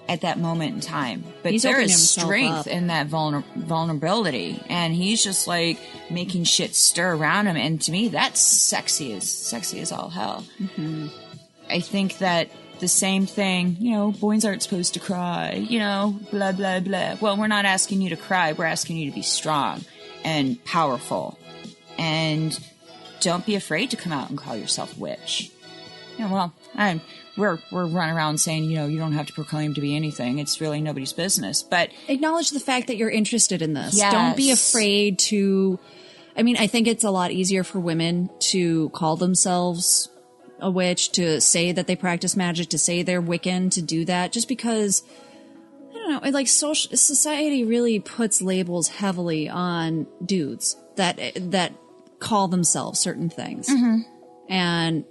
at that moment in time, but there is strength in that vulnerability, and he's just like making shit stir around him. And to me, that's sexy as all hell. Mm-hmm. I think that the same thing, boys aren't supposed to cry, blah blah blah. Well, we're not asking you to cry. We're asking you to be strong and powerful, and don't be afraid to come out and call yourself a witch. We're running around saying, you don't have to proclaim to be anything. It's really nobody's business. But acknowledge the fact that you're interested in this. Yes. Don't be afraid to. I think it's a lot easier for women to call themselves a witch, to say that they practice magic, to say they're Wiccan, to do that, just because, I don't know, like society really puts labels heavily on dudes that call themselves certain things. Mm-hmm. And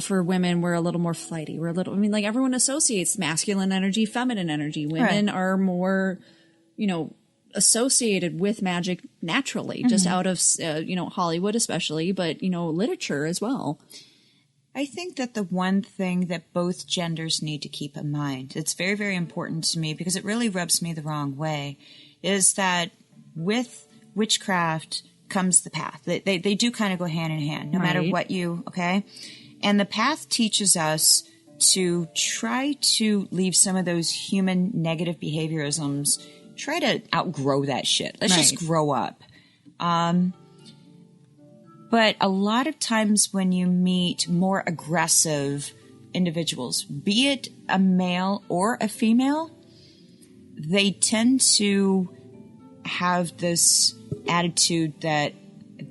for women, we're a little more flighty. Everyone associates masculine energy, feminine energy. Women are more, associated with magic naturally, just out of, Hollywood especially, but, literature as well. I think that the one thing that both genders need to keep in mind, it's very, very important to me because it really rubs me the wrong way, is that with witchcraft comes the path. They do kind of go hand in hand, no matter what okay? And the path teaches us to try to leave some of those human negative behaviorisms, try to outgrow that shit. Let's just grow up. But a lot of times when you meet more aggressive individuals, be it a male or a female, they tend to have this attitude that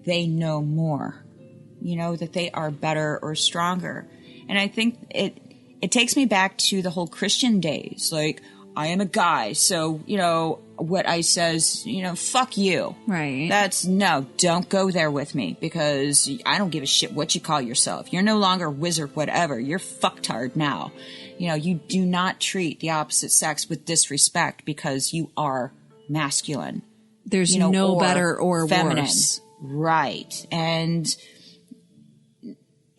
they know more, that they are better or stronger. And I think it takes me back to the whole Christian days. Like, I am a guy, so, what I says, fuck you. Right. Don't go there with me because I don't give a shit what you call yourself. You're no longer wizard, whatever. You're fucktard now. You do not treat the opposite sex with disrespect because you are masculine. There's no better or feminine. Worse. Right. And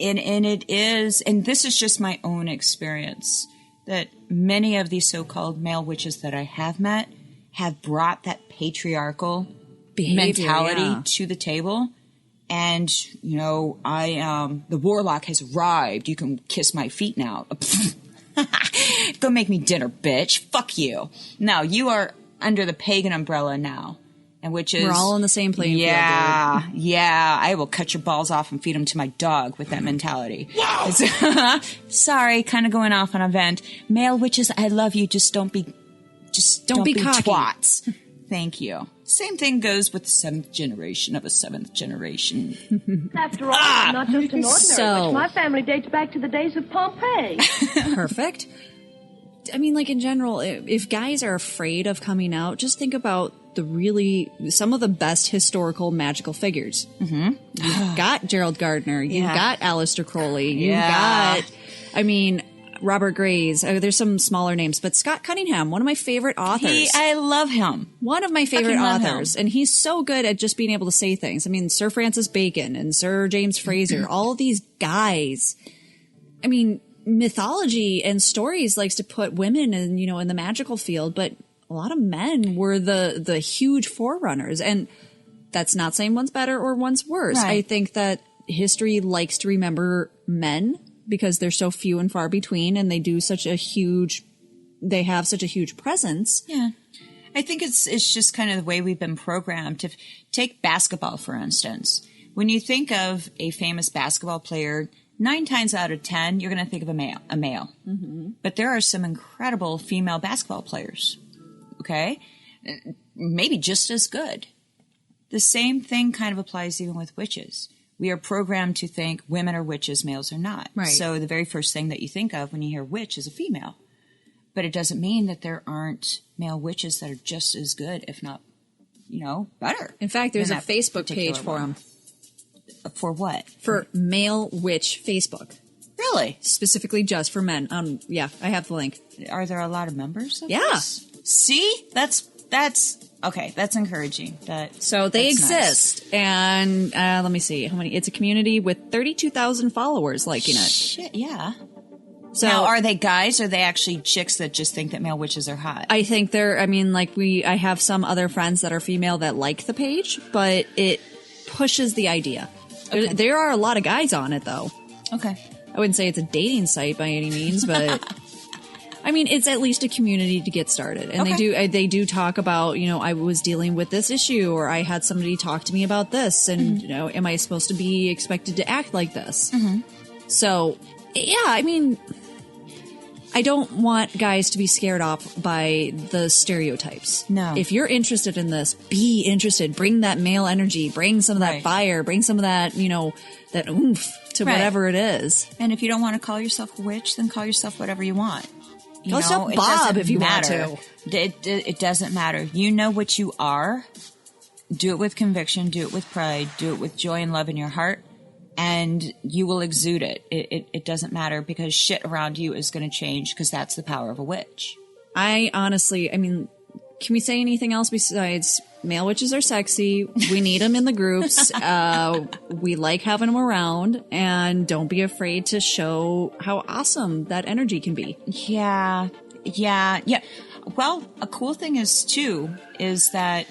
it is, and this is just my own experience, that many of these so-called male witches that I have met have brought that patriarchal mentality to the table. And, the warlock has arrived. You can kiss my feet now. Go make me dinner, bitch. Fuck you. No, you are under the pagan umbrella now. And which is, we're all on the same playing field. Yeah. I will cut your balls off and feed them to my dog with that mentality. Wow. Sorry, kind of going off on a vent. Male witches, I love you. Don't be cocky. Twats. Thank you. Same thing goes with the 7th generation of a 7th generation. After all, I'm not just an ordinary witch. My family dates back to the days of Pompeii. Perfect. In general, if guys are afraid of coming out, just think about some of the best historical magical figures. Mm-hmm. You've got Gerald Gardner. You've got Aleister Crowley. You've got, Robert Graves. There's some smaller names, but Scott Cunningham, one of my favorite authors. I love him. One of my favorite authors. And he's so good at just being able to say things. Sir Francis Bacon and Sir James Fraser, all of these guys. Mythology and stories likes to put women in, in the magical field, but a lot of men were the huge forerunners. And that's not saying one's better or one's worse. Right. I think that history likes to remember men because they're so few and far between, and they have such a huge presence. Yeah. I think it's just kind of the way we've been programmed. To take basketball, for instance. when you think of a famous basketball player, 9 times out of 10, you're going to think of a male. Mm-hmm. But there are some incredible female basketball players, okay? Maybe just as good. The same thing kind of applies even with witches. We are programmed to think women are witches, males are not. Right. So the very first thing that you think of when you hear witch is a female. But it doesn't mean that there aren't male witches that are just as good, if not, better. In fact, there's a Facebook page for them. For what? For Male Witch Facebook. Really? Specifically just for men. Yeah, I have the link. Are there a lot of members of Yeah. this? See? That's okay. That's encouraging. So they exist. Nice. And let me see how many. It's a community with 32,000 followers liking it. Shit, yeah. So now, are they guys or are they actually chicks that just think that male witches are hot? I think I have some other friends that are female that like the page, but it pushes the idea. Okay. There are a lot of guys on it, though. Okay. I wouldn't say it's a dating site by any means, but I mean, it's at least a community to get started. And they do talk about, I was dealing with this issue, or I had somebody talk to me about this, and, am I supposed to be expected to act like this? Mm-hmm. So, yeah, I mean, I don't want guys to be scared off by the stereotypes. No. If you're interested in this, be interested. Bring that male energy. Bring some of that fire. Bring some of that, that oomph to whatever it is. And if you don't want to call yourself a witch, then call yourself whatever you want. Call yourself Bob if you want to. It doesn't matter. You know what you are. Do it with conviction. Do it with pride. Do it with joy and love in your heart. And you will exude it. It doesn't matter, because shit around you is going to change, because that's the power of a witch. I honestly, can we say anything else besides male witches are sexy? We need them in the groups. We like having them around, and don't be afraid to show how awesome that energy can be. Yeah. Well, a cool thing is that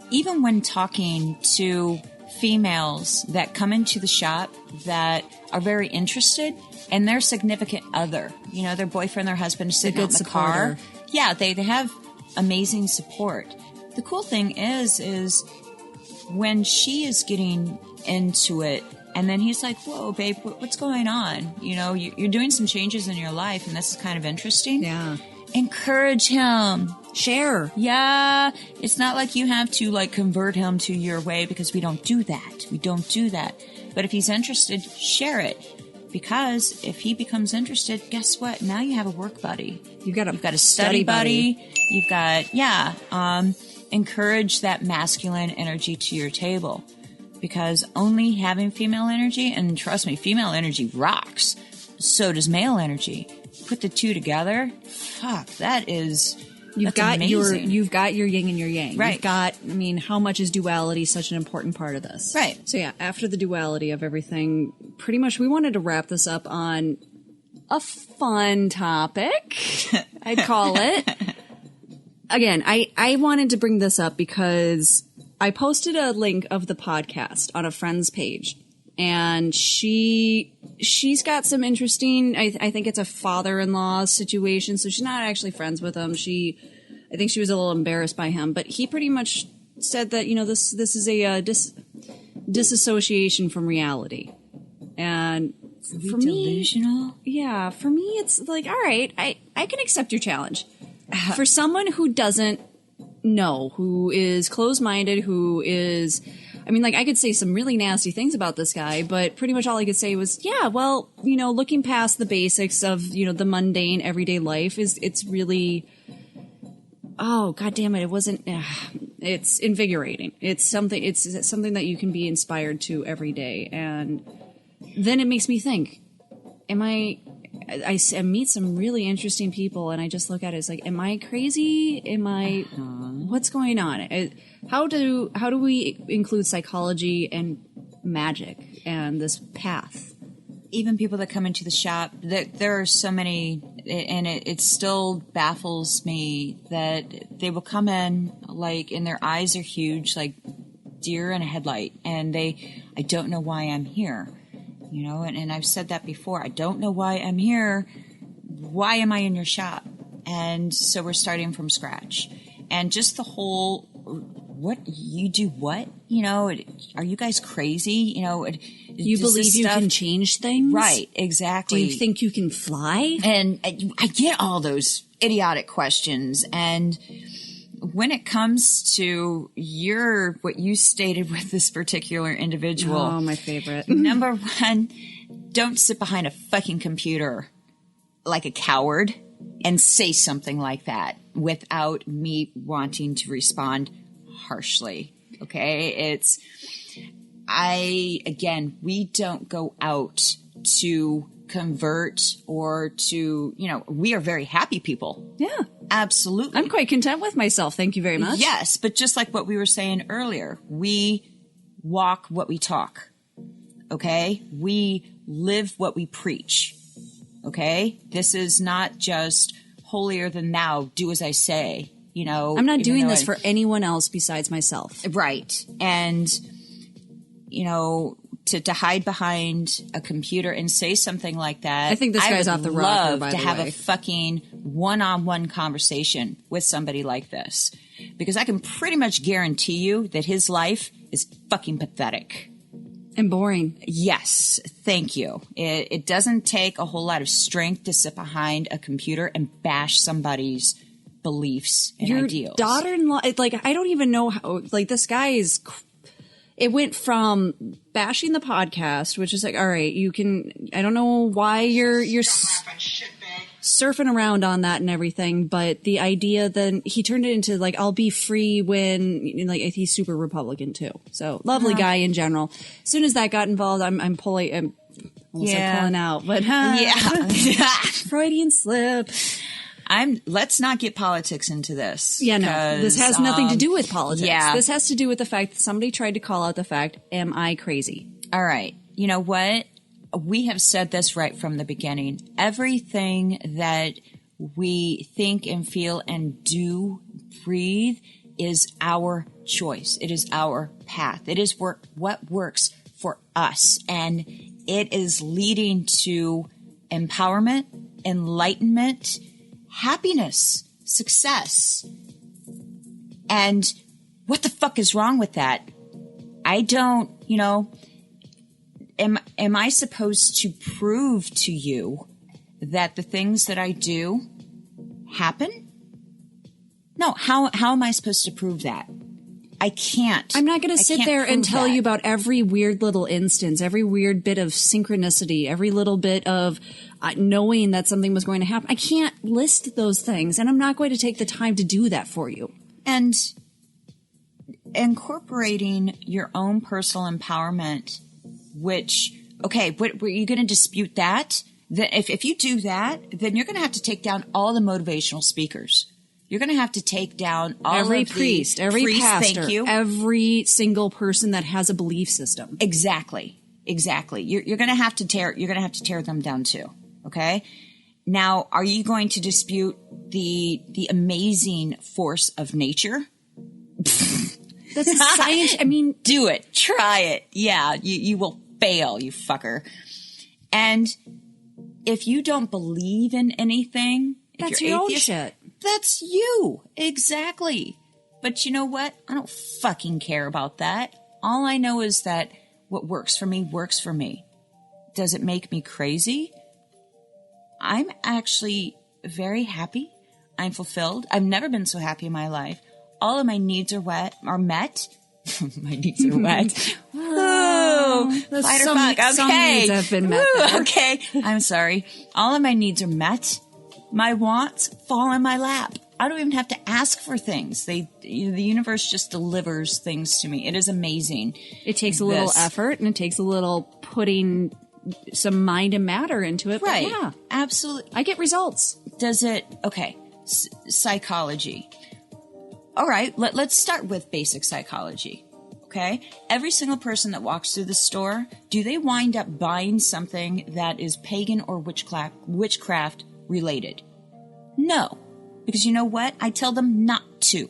even when talking to females that come into the shop that are very interested, and their significant other, their boyfriend, their husband is sitting out in the car. Yeah, they have amazing support. The cool thing is when she is getting into it, and then he's like, whoa, babe, what's going on? You're doing some changes in your life, and this is kind of interesting. Yeah. Encourage him. Share. Yeah. It's not like you have to convert him to your way, because we don't do that. But if he's interested, share it. Because if he becomes interested, guess what? Now you have a work buddy. You've got a study buddy. You've got, encourage that masculine energy to your table. Because only having female energy, and trust me, female energy rocks. So does male energy. Put the two together, that is... You've got your yin and your yang. Right. You've got, how much is duality such an important part of this? Right. So yeah, after the duality of everything, pretty much we wanted to wrap this up on a fun topic, I'd call it. Again, I wanted to bring this up because I posted a link of the podcast on a friend's page, and she's got some interesting, I think it's a father-in-law situation, so she's not actually friends with him. I think she was a little embarrassed by him, but he pretty much said that, this is a disassociation from reality. And for delusional? For me, it's like, all right, I can accept your challenge. For someone who doesn't know, who is closed-minded, who is... I could say some really nasty things about this guy, but pretty much all I could say was, looking past the basics of, the mundane everyday life it's really, oh, God damn it. It wasn't, it's invigorating. It's something that you can be inspired to every day. And then it makes me think, I meet some really interesting people, and I just look at it as like, am I crazy? What's going on? How do we include psychology and magic and this path? Even people that come into the shop, there are so many, and it still baffles me that they will come in and their eyes are huge, like deer in a headlight, and I don't know why I'm here. And I've said that before. I don't know why I'm here. Why am I in your shop? And so we're starting from scratch. And just the whole what you do? What, are you guys crazy? You believe you can change things? Right. Exactly. Do you think you can fly? And I get all those idiotic questions. And when it comes to what you stated with this particular individual. Oh, my favorite. Number one, don't sit behind a fucking computer like a coward and say something like that without me wanting to respond harshly. Okay. We don't go out to convert or to, we are very happy people. Yeah. Absolutely. I'm quite content with myself. Thank you very much. Yes. But just like what we were saying earlier, we walk what we talk. Okay. We live what we preach. Okay. This is not just holier than thou, do as I say, I'm not doing this for anyone else besides myself. Right. And, to hide behind a computer and say something like that. I think this guy's off the rocker, by the way. I would love to have a fucking one-on-one conversation with somebody like this. Because I can pretty much guarantee you that his life is fucking pathetic. And boring. Yes. Thank you. It doesn't take a whole lot of strength to sit behind a computer and bash somebody's beliefs and ideals. Your daughter-in-law, I don't even know how, this guy is... It went from bashing the podcast, which is all right, I don't know why you're surfing around on that and everything, but the idea then he turned it into I'll be free when, he's super Republican too. So lovely guy in general. As soon as that got involved, I'm pulling out, but Freudian slip. Let's not get politics into this. Yeah, no, this has nothing to do with politics. Yeah. This has to do with the fact that somebody tried to call out the fact, am I crazy? All right. You know what? We have said this right from the beginning. Everything that we think and feel and do, breathe, is our choice. It is our path. It is what works for us. And it is leading to empowerment, enlightenment, happiness, success. And what the fuck is wrong with that? I don't, am I supposed to prove to you that the things that I do happen? No, how am I supposed to prove that? I can't. I'm not going to sit there and tell you about every weird little instance, every weird bit of synchronicity, every little bit of knowing that something was going to happen. I can't list those things, and I'm not going to take the time to do that for you. And incorporating your own personal empowerment, which, were you going to dispute that? That if you do that, then you're going to have to take down all the motivational speakers. You're going to have to take down every priest, every pastor, every single person that has a belief system. Exactly. You're going to have to tear them down too. Okay. Now, are you going to dispute the amazing force of nature? That's a science. I mean, do it. Try it. Yeah. You will fail, you fucker. And if you don't believe in anything, that's your own shit. That's you. Exactly. But you know what? I don't fucking care about that. All I know is that what works for me works for me. Does it make me crazy? I'm actually very happy. I'm fulfilled. I've never been so happy in my life. All of my needs are met. My needs are wet. Ooh, fight or fuck. Okay. Some needs have been met. Okay. I'm sorry. All of my needs are met. My wants fall in my lap. I don't even have to ask for things. The universe just delivers things to me. It is amazing. It takes a little effort, and it takes a little putting some mind and matter into it. Right. But yeah, absolutely. I get results. Does it? Okay. Psychology. All right. Let's start with basic psychology. Okay. Every single person that walks through the store, do they wind up buying something that is pagan or witchcraft related? No. Because you know what? I tell them not to.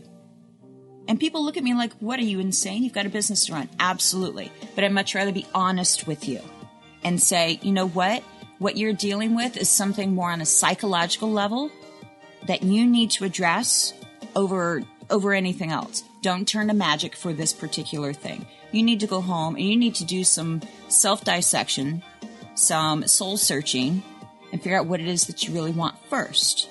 And people look at me like, what, are you insane? You've got a business to run. Absolutely. But I'd much rather be honest with you and say, you know what? What you're dealing with is something more on a psychological level that you need to address over over anything else. Don't turn to Magick for this particular thing. You need to go home and you need to do some self-dissection, some soul-searching, and figure out what it is that you really want first.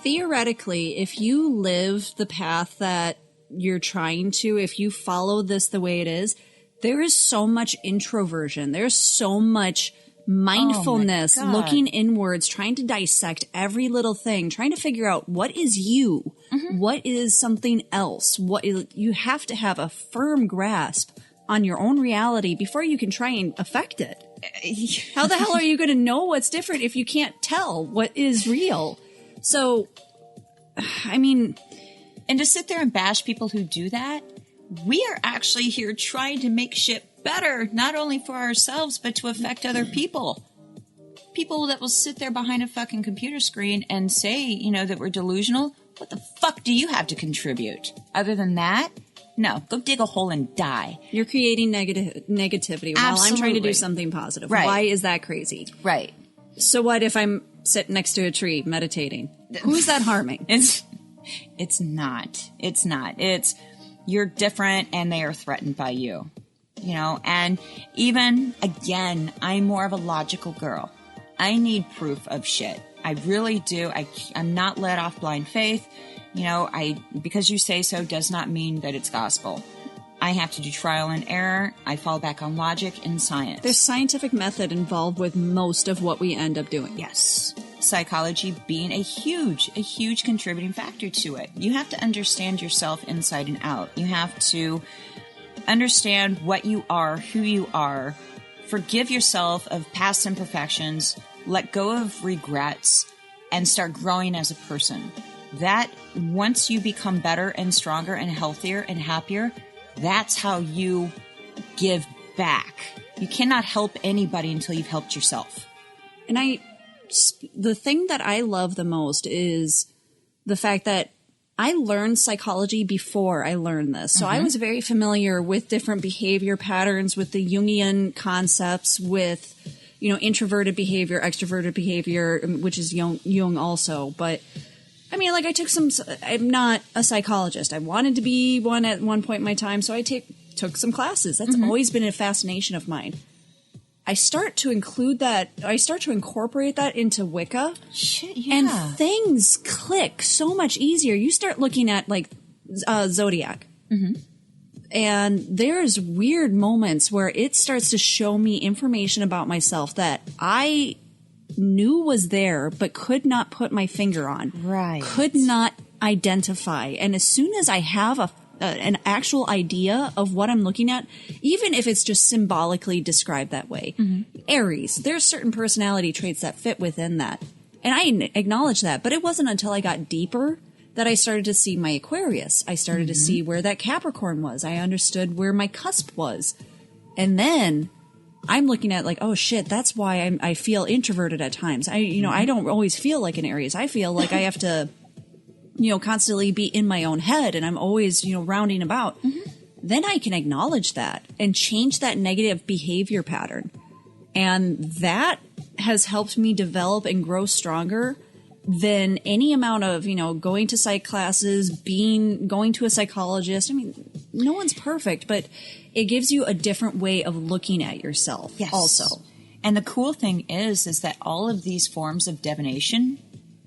Theoretically, if you live the path that you're trying to, if you follow this the way it is, there is so much introversion. There's so much mindfulness, looking inwards, trying to dissect every little thing, trying to figure out what is you, what is something else. You have to have a firm grasp on your own reality before you can try and affect it. How the hell are you going to know what's different if you can't tell what is real? So, I mean, and to sit there and bash people who do that, we are actually here trying to make shit better, not only for ourselves, but to affect other people. People that will sit there behind a fucking computer screen and say, you know, that we're delusional. What the fuck do you have to contribute? Other than that, no, go dig a hole and die. You're creating negativity while I'm trying to do something positive. Right. Why is that crazy? Right. So what if I'm sitting next to a tree meditating? Who's that harming? It's not. It's not. It's you're different and they are threatened by you. You know, and even, again, I'm more of a logical girl. I need proof of shit. I really do. I'm not led off blind faith. You know, because you say so does not mean that it's gospel. I have to do trial and error. I fall back on logic and science. There's scientific method involved with most of what we end up doing. Yes. Psychology being a huge contributing factor to it. You have to understand yourself inside and out. You have to understand what you are, who you are, forgive yourself of past imperfections, let go of regrets, and start growing as a person. That, once you become better and stronger and healthier and happier, that's how you give back. You cannot help anybody until you've helped yourself. And the thing that I love the most is the fact that I learned psychology before I learned this. So I was very familiar with different behavior patterns, with the Jungian concepts, with, you know, introverted behavior, extroverted behavior, which is Jung also. But I mean, like I'm not a psychologist. I wanted to be one at one point in my time. So I took some classes. That's always been a fascination of mine. I start to incorporate that into Wicca. Shit, yeah. And things click so much easier. You start looking at like Zodiac. And there's weird moments where it starts to show me information about myself that I knew was there, but could not put my finger on. Right. Could not identify. And as soon as I have an actual idea of what I'm looking at, even if it's just symbolically described that way. Aries, there's certain personality traits that fit within that. And I acknowledge that, but it wasn't until I got deeper that I started to see my Aquarius. I started to see where that Capricorn was. I understood where my cusp was. And then I'm looking at like, oh shit, that's why I feel introverted at times. I don't always feel like an Aries. I feel like I have to, you know, constantly be in my own head and I'm always, you know, rounding about. Then I can acknowledge that and change that negative behavior pattern. And that has helped me develop and grow stronger than any amount of, you know, going to psych classes, going to a psychologist. I mean, no one's perfect, but it gives you a different way of looking at yourself also. And the cool thing is that all of these forms of divination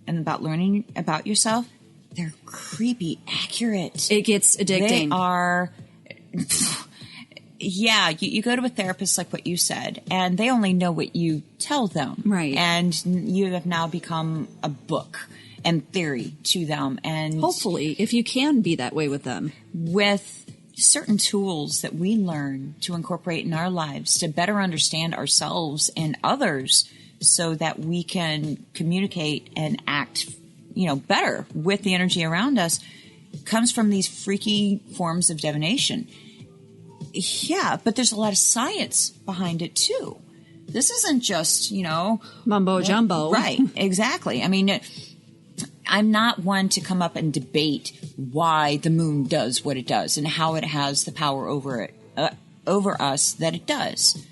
and about learning about yourself, they're creepy accurate. It gets addicting. They are, yeah, you go to a therapist like what you said, and they only know what you tell them. Right. And you have now become a book and theory to them. And hopefully, if you can be that way with them. With certain tools that we learn to incorporate in our lives to better understand ourselves and others so that we can communicate and act, you know, better with the energy around us, comes from these freaky forms of divination. Yeah, but there's a lot of science behind it too. This isn't just, you know, mumbo jumbo. Right, exactly. I mean, I'm not one to come up and debate why the moon does what it does and how it has the power over us that it does.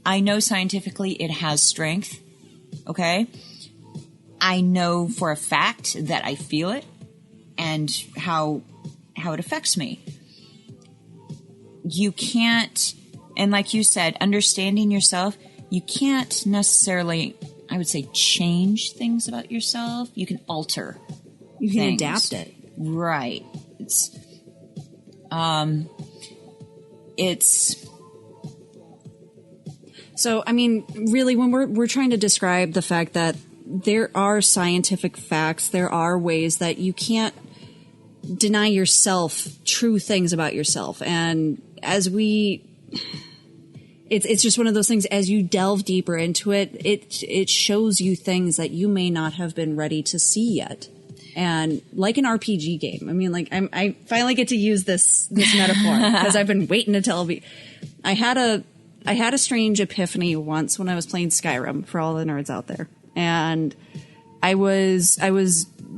I know scientifically it has strength. Okay. I know for a fact that I feel it and how how it affects me. You can't, and like you said, understanding yourself, you can't necessarily, I would say, change things about yourself. You can alter. You can things. adapt it. Right. So, I mean, really, when we're trying to describe the fact that there are scientific facts, there are ways that you can't deny yourself true things about yourself. And as it's just one of those things, as you delve deeper into it, it shows you things that you may not have been ready to see yet. And like an RPG game, I mean, like I finally get to use this metaphor because I've been waiting to tell me. I had a strange epiphany once when I was playing Skyrim, for all the nerds out there. And I was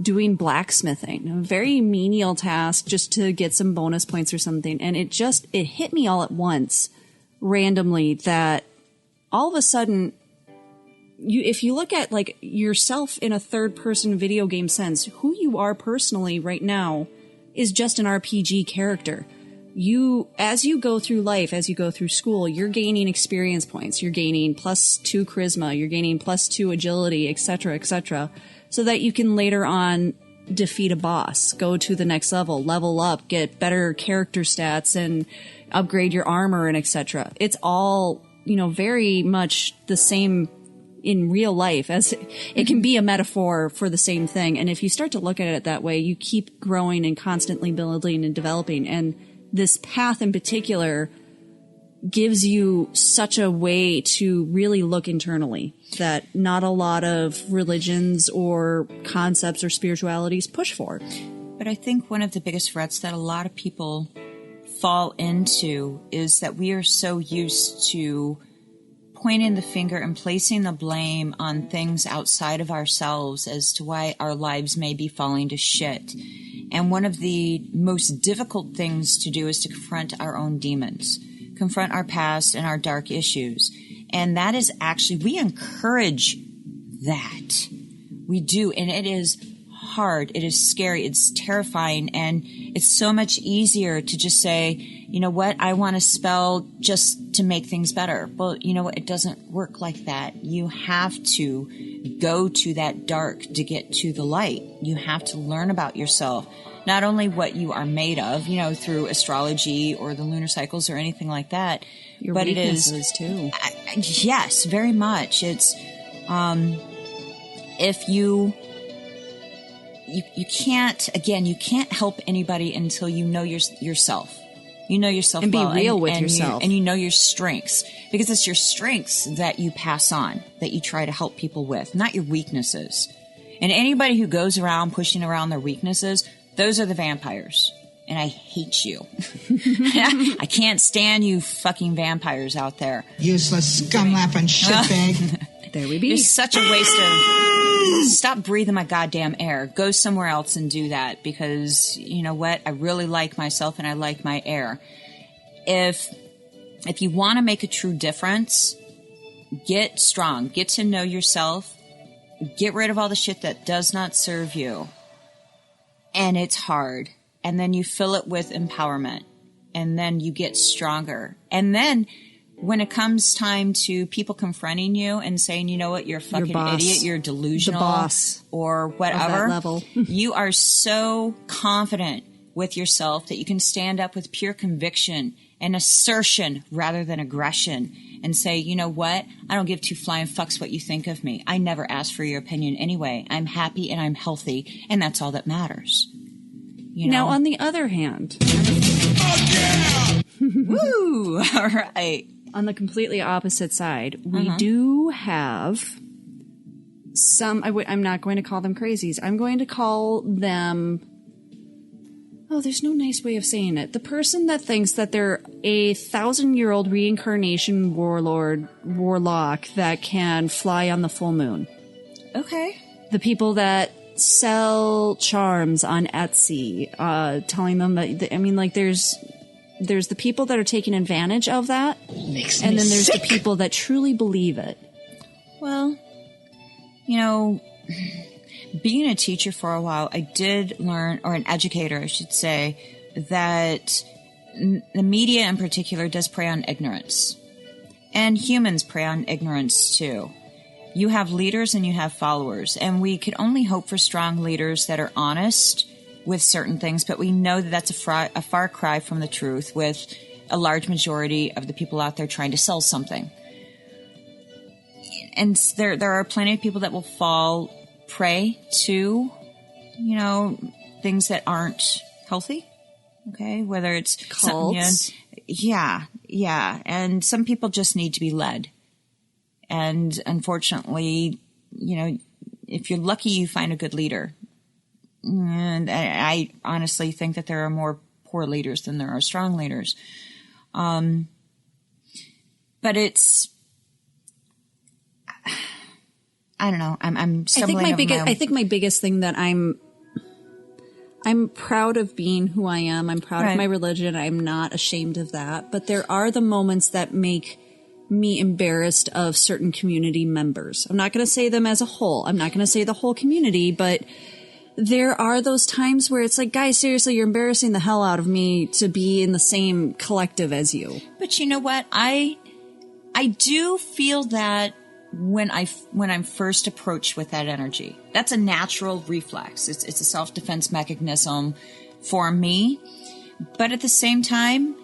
doing blacksmithing, a very menial task just to get some bonus points or something. And it hit me all at once, randomly, that all of a sudden, if you look at like yourself in a third person video game sense, who you are personally right now is just an RPG character. As you go through life, as you go through school, you're gaining experience points. You're gaining +2 charisma. You're gaining +2 agility, etc., so that you can later on defeat a boss, go to the next level up, get better character stats, and upgrade your armor and etc. It's all, very much the same in real life as it can be a metaphor for the same thing. And if you start to look at it that way, you keep growing and constantly building and developing. And this path in particular gives you such a way to really look internally that not a lot of religions or concepts or spiritualities push for. But I think one of the biggest threats that a lot of people fall into is that we are so used to pointing the finger and placing the blame on things outside of ourselves as to why our lives may be falling to shit. And one of the most difficult things to do is to confront our own demons, confront our past and our dark issues. And that is actually, we encourage that. We do. And it is hard. It is scary. It's terrifying. And it's so much easier to just say, you know what, I want to spell just to make things better. Well, you know what? It doesn't work like that. You have to go to that dark to get to the light. You have to learn about yourself. Not only what you are made of, through astrology or the lunar cycles or anything like that, your but weaknesses too. Yes, very much. It's if you can't, again, you can't help anybody until you know yourself. You know yourself and well, be real with yourself, and you know your strengths, because it's your strengths that you pass on, that you try to help people with, not your weaknesses. And anybody who goes around pushing around their weaknesses, those are the vampires. And I hate you. I can't stand you fucking vampires out there. Useless scum-lapping shitbag. There we be. It's such a waste of... Stop breathing my goddamn air. Go somewhere else and do that, because you know what? I really like myself and I like my air. If you want to make a true difference, get strong. Get to know yourself. Get rid of all the shit that does not serve you. And it's hard. And then you fill it with empowerment. And then you get stronger. And then when it comes time to people confronting you and saying, you know what, you're a fucking idiot, you're delusional, the boss or whatever, of that level. you are so confident with yourself that you can stand up with pure conviction and assertion rather than aggression and say, you know what, I don't give two flying fucks what you think of me. I never asked for your opinion anyway. I'm happy and I'm healthy, and that's all that matters. You know? Now, on the other hand, woo, all right. On the completely opposite side, we do have some, I'm not going to call them crazies. I'm going to call them, there's no nice way of saying it. The person that thinks that they're a 1,000-year-old reincarnation warlock that can fly on the full moon. Okay. The people that sell charms on Etsy, telling them that, there's the people that are taking advantage of that, and then there's the people that truly believe it. Well, being a teacher for a while, I did learn, or an educator, I should say, that the media in particular does prey on ignorance. And humans prey on ignorance too. You have leaders and you have followers. And we can only hope for strong leaders that are honest with certain things. But we know that that's a far cry from the truth with a large majority of the people out there trying to sell something. And there are plenty of people that will fall prey to, things that aren't healthy. Okay. Whether it's cults. Yeah. And some people just need to be led. And unfortunately, if you're lucky, you find a good leader. And I honestly think that there are more poor leaders than there are strong leaders. But it's, I don't know. I'm stumbling I think my biggest thing that I'm proud of being who I am. I'm proud of my religion. I'm not ashamed of that. But there are the moments that make me embarrassed of certain community members. I'm not going to say them as a whole. I'm not going to say the whole community, but there are those times where it's like, guys, seriously, you're embarrassing the hell out of me to be in the same collective as you. But you know what? I do feel that when I'm first approached with that energy, that's a natural reflex. It's a self-defense mechanism for me. But at the same time,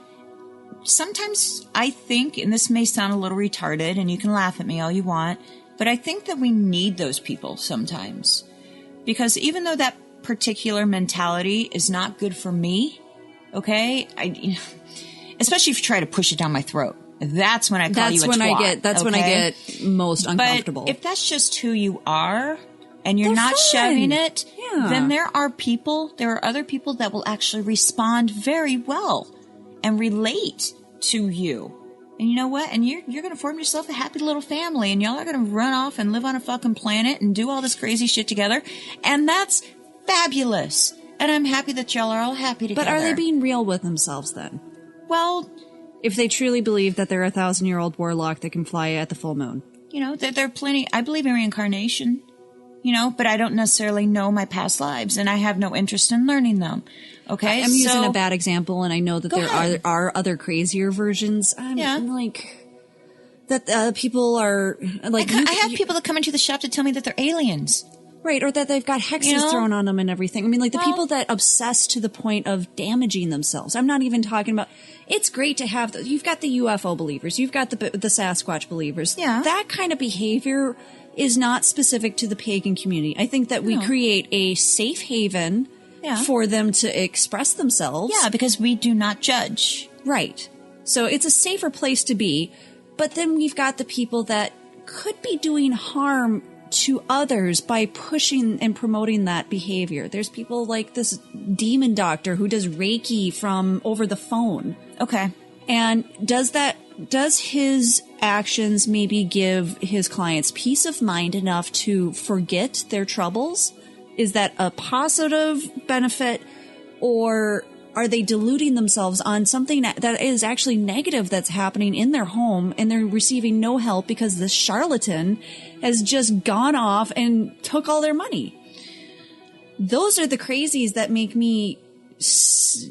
sometimes I think, and this may sound a little retarded, and you can laugh at me all you want, but I think that we need those people sometimes. Because even though that particular mentality is not good for me, okay, especially if you try to push it down my throat. That's when I call you a twat. That's when I get most uncomfortable. But if that's just who you are and you're not shoving it, then there are other people that will actually respond very well and relate to you. And you know what? And you're going to form yourself a happy little family, and y'all are going to run off and live on a fucking planet and do all this crazy shit together. And that's fabulous. And I'm happy that y'all are all happy together. But are they being real with themselves then? Well, if they truly believe that they're a 1,000-year-old warlock that can fly at the full moon. There are plenty. I believe in reincarnation, but I don't necessarily know my past lives, and I have no interest in learning them. Okay? I'm using a bad example, and I know that there are other crazier versions. I'm like, that people are, like... I have people that come into the shop to tell me that they're aliens. Right, or that they've got hexes thrown on them and everything. I mean, like, the people that obsess to the point of damaging themselves. I'm not even talking about... It's great to have... You've got the UFO believers. You've got the Sasquatch believers. Yeah. That kind of behavior is not specific to the pagan community. I think that we create a safe haven for them to express themselves. Yeah, because we do not judge. Right. So it's a safer place to be. But then we've got the people that could be doing harm to others by pushing and promoting that behavior. There's people like this demon doctor who does Reiki from over the phone. Okay. And does his actions maybe give his clients peace of mind enough to forget their troubles? Is that a positive benefit, or are they deluding themselves on something that is actually negative that's happening in their home, and they're receiving no help because this charlatan has just gone off and took all their money? Those are the crazies that make me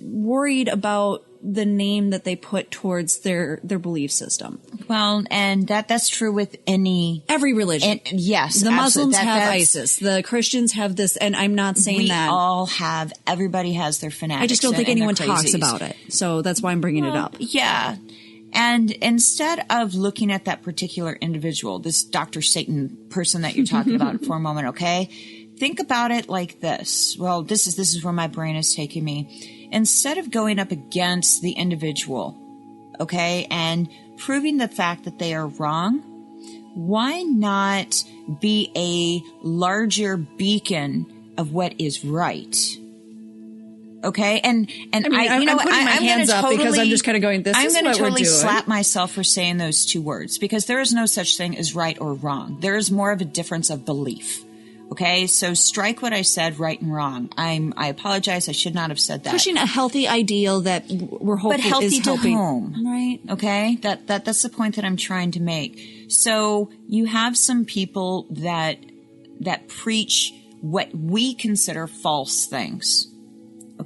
worried about the name that they put towards their belief system. Well, and that's true with every religion. Yes. The Muslims have ISIS. The Christians have this, and I'm not saying that. Everybody has their fanatics. I just don't think anyone talks about it. So that's why I'm bringing it up. Yeah. And instead of looking at that particular individual, this Dr. Satan person that you're talking about for a moment, okay? Think about it like this. Well, this is where my brain is taking me. Instead of going up against the individual, okay, and proving the fact that they are wrong, why not be a larger beacon of what is right? Okay, and I'm putting my hands up because I'm just kind of going, this is what we're doing. I'm going to totally slap myself for saying those two words, because there is no such thing as right or wrong. There is more of a difference of belief. Okay, so strike what I said, right and wrong. I apologize. I should not have said that. Pushing a healthy ideal that we're hoping is helping. To home, right? Okay, that's the point that I'm trying to make. So you have some people that preach what we consider false things.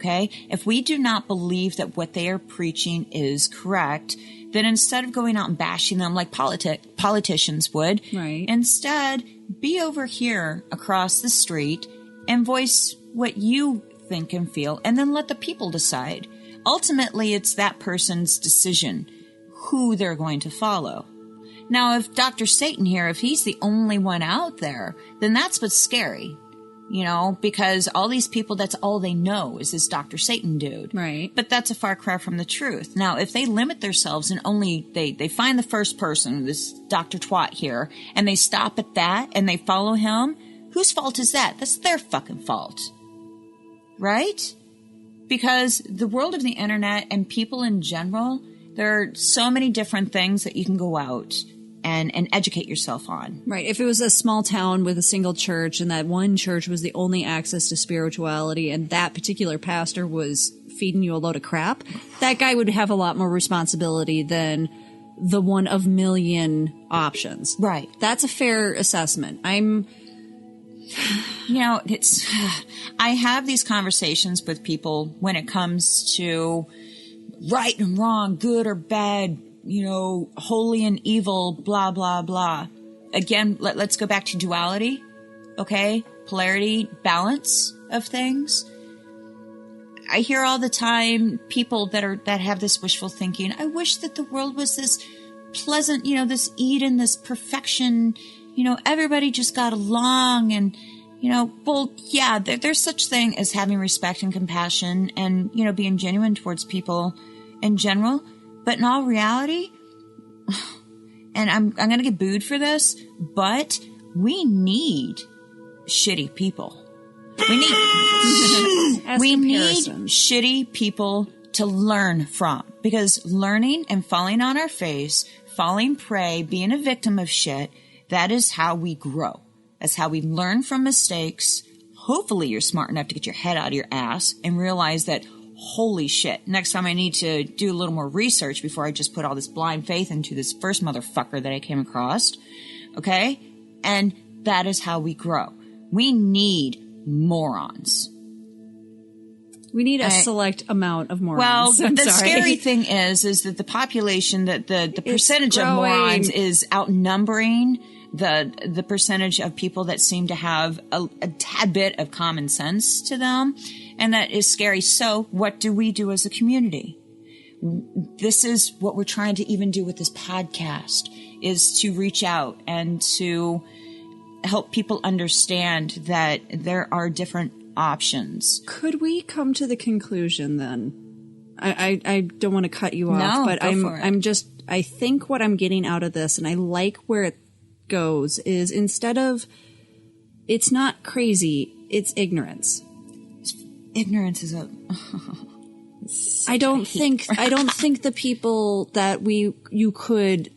Okay? If we do not believe that what they are preaching is correct, then instead of going out and bashing them like politicians would, right, instead be over here across the street and voice what you think and feel, and then let the people decide. Ultimately, it's that person's decision who they're going to follow. Now, if Dr. Satan here, if he's the only one out there, then that's what's scary. You know, because all these people, that's all they know is this Dr. Satan dude. Right. But that's a far cry from the truth. Now, if they limit themselves and only they find the first person, this Dr. Twat here, and they stop at that and they follow him, whose fault is that? That's their fucking fault. Right? Because the world of the internet and people in general, there are so many different things that you can go out and educate yourself on. Right. If it was a small town with a single church and that one church was the only access to spirituality and that particular pastor was feeding you a load of crap, that guy would have a lot more responsibility than the one of million options. Right. That's a fair assessment. I have these conversations with people when it comes to right and wrong, good or bad, holy and evil, blah, blah, blah. Again, let's go back to duality, okay? Polarity, balance of things. I hear all the time people that have this wishful thinking. I wish that the world was this pleasant, this Eden, this perfection, everybody just got along and, well, yeah, there's such thing as having respect and compassion and, being genuine towards people in general. But in all reality, and I'm going to get booed for this, but we need shitty people. We need shitty people to learn from, because learning and falling on our face, falling prey, being a victim of shit, that is how we grow. That's how we learn from mistakes. Hopefully you're smart enough to get your head out of your ass and realize that, holy shit, next time I need to do a little more research before I just put all this blind faith into this first motherfucker that I came across. Okay? And that is how we grow. We need morons. We need a select amount of morons. Well, the scary thing is that the population, that the percentage of morons is outnumbering the percentage of people that seem to have a tad bit of common sense to them. And that is scary. So what do we do as a community? This is what we're trying to even do with this podcast, is to reach out and to help people understand that there are different options. Could we come to the conclusion then? I don't want to cut you off, but I think what I'm getting out of this, and I like where it goes, is instead of, it's not crazy, it's ignorance. Ignorance is I don't think the people that you could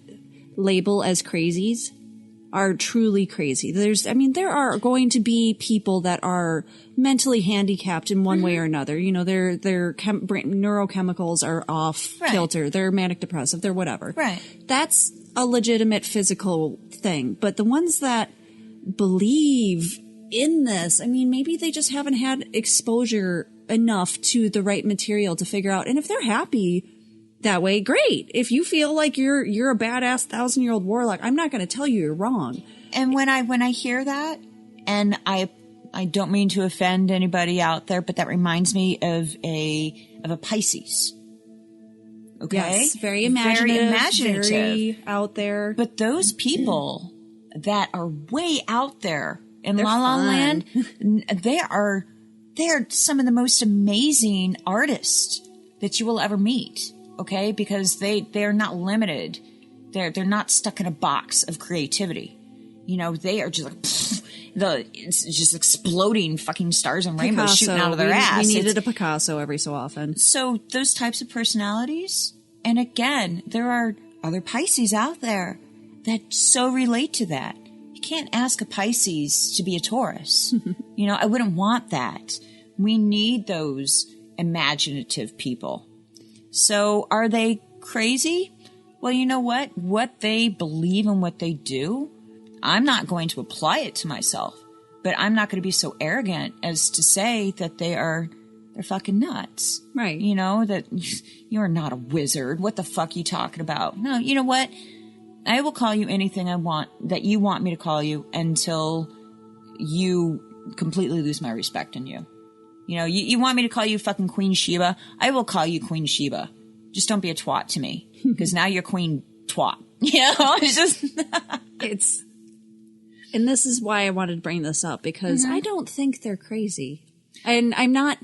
label as crazies are truly crazy. There are going to be people that are mentally handicapped in one way or another. Their neurochemicals are off kilter. They're manic depressive. They're whatever. Right. That's a legitimate physical thing. But the ones that believe in this, maybe they just haven't had exposure enough to the right material to figure out. And if they're happy that way, great. If you feel like you're a badass 1,000-year-old warlock, I'm not going to tell you you're wrong. And when I hear that, and I don't mean to offend anybody out there, but that reminds me of a Pisces. Okay, yes, very imaginative, very out there. But those people that are way out there in La La Land, they are some of the most amazing artists that you will ever meet. Okay, because they are not limited. They're not stuck in a box of creativity. They are just like it's just exploding fucking stars and rainbows Picasso, shooting out of their ass. We needed a Picasso every so often. So those types of personalities, and again, there are other Pisces out there that so relate to that. You can't ask a Pisces to be a Taurus. I wouldn't want that. We need those imaginative people. So are they crazy? Well, you know what? What they believe and what they do, I'm not going to apply it to myself, but I'm not going to be so arrogant as to say that they are they're fucking nuts. Right. You know, that you're not a wizard. What the fuck are you talking about? No, you know what? I will call you anything I want that you want me to call you until you completely lose my respect in you. You know, you want me to call you fucking Queen Sheba? I will call you Queen Sheba. Just don't be a twat to me, because now you're Queen Twat. You know, it's just... And this is why I wanted to bring this up, because I don't think they're crazy. And I'm not...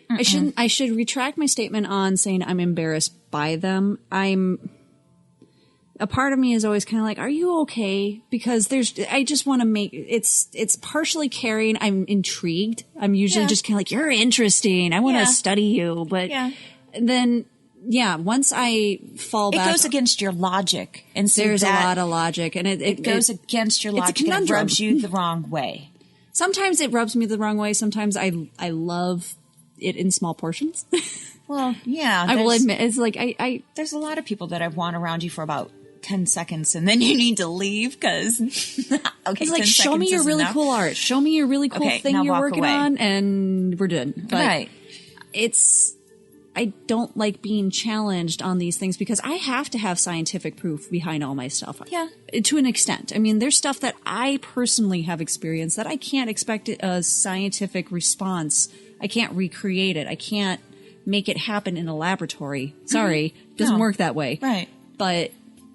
I should retract my statement on saying I'm embarrassed by them. A part of me is always kind of like, are you okay? Because I just want to make, it's partially caring. I'm intrigued. I'm usually just kind of like, you're interesting. I want to study you. But then, once I fall back. It goes against your logic. And so there's a lot of logic. And it goes against your logic. And it rubs you the wrong way. Sometimes it rubs me the wrong way. Sometimes I love it in small portions. Well, yeah. I will admit, it's like, there's a lot of people that I've want around you for about 10 seconds and then you need to leave because okay, it's like, show me your really cool art, show me your really cool thing you're working on, and we're done. But I don't like being challenged on these things because I have to have scientific proof behind all my stuff. Yeah. To an extent. I mean, there's stuff that I personally have experienced that I can't expect a scientific response. I can't recreate it. I can't make it happen in a laboratory. Sorry. Doesn't work that way. Right. But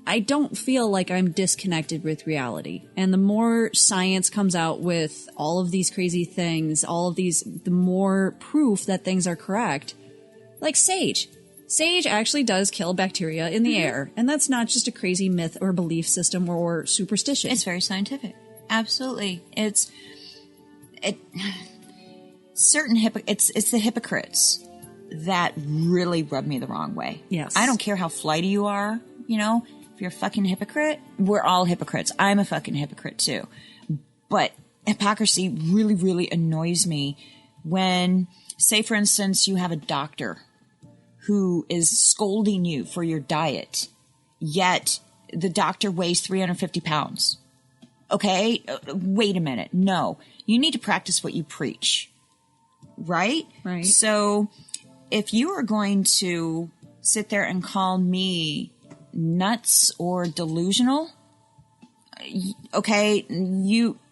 I don't feel like I'm disconnected with reality. And the more science comes out with all of these crazy things, the more proof that things are correct. Like sage. Sage actually does kill bacteria in the air. And that's not just a crazy myth or belief system or superstition. It's very scientific. Absolutely. It's the hypocrites that really rub me the wrong way. Yes. I don't care how flighty you are, you know. If you're a fucking hypocrite, we're all hypocrites. I'm a fucking hypocrite too. But hypocrisy really, really annoys me when, say for instance, you have a doctor who is scolding you for your diet, yet the doctor weighs 350 pounds. Okay? Wait a minute. No. You need to practice what you preach. Right? Right. So if you are going to sit there and call me nuts or delusional, okay,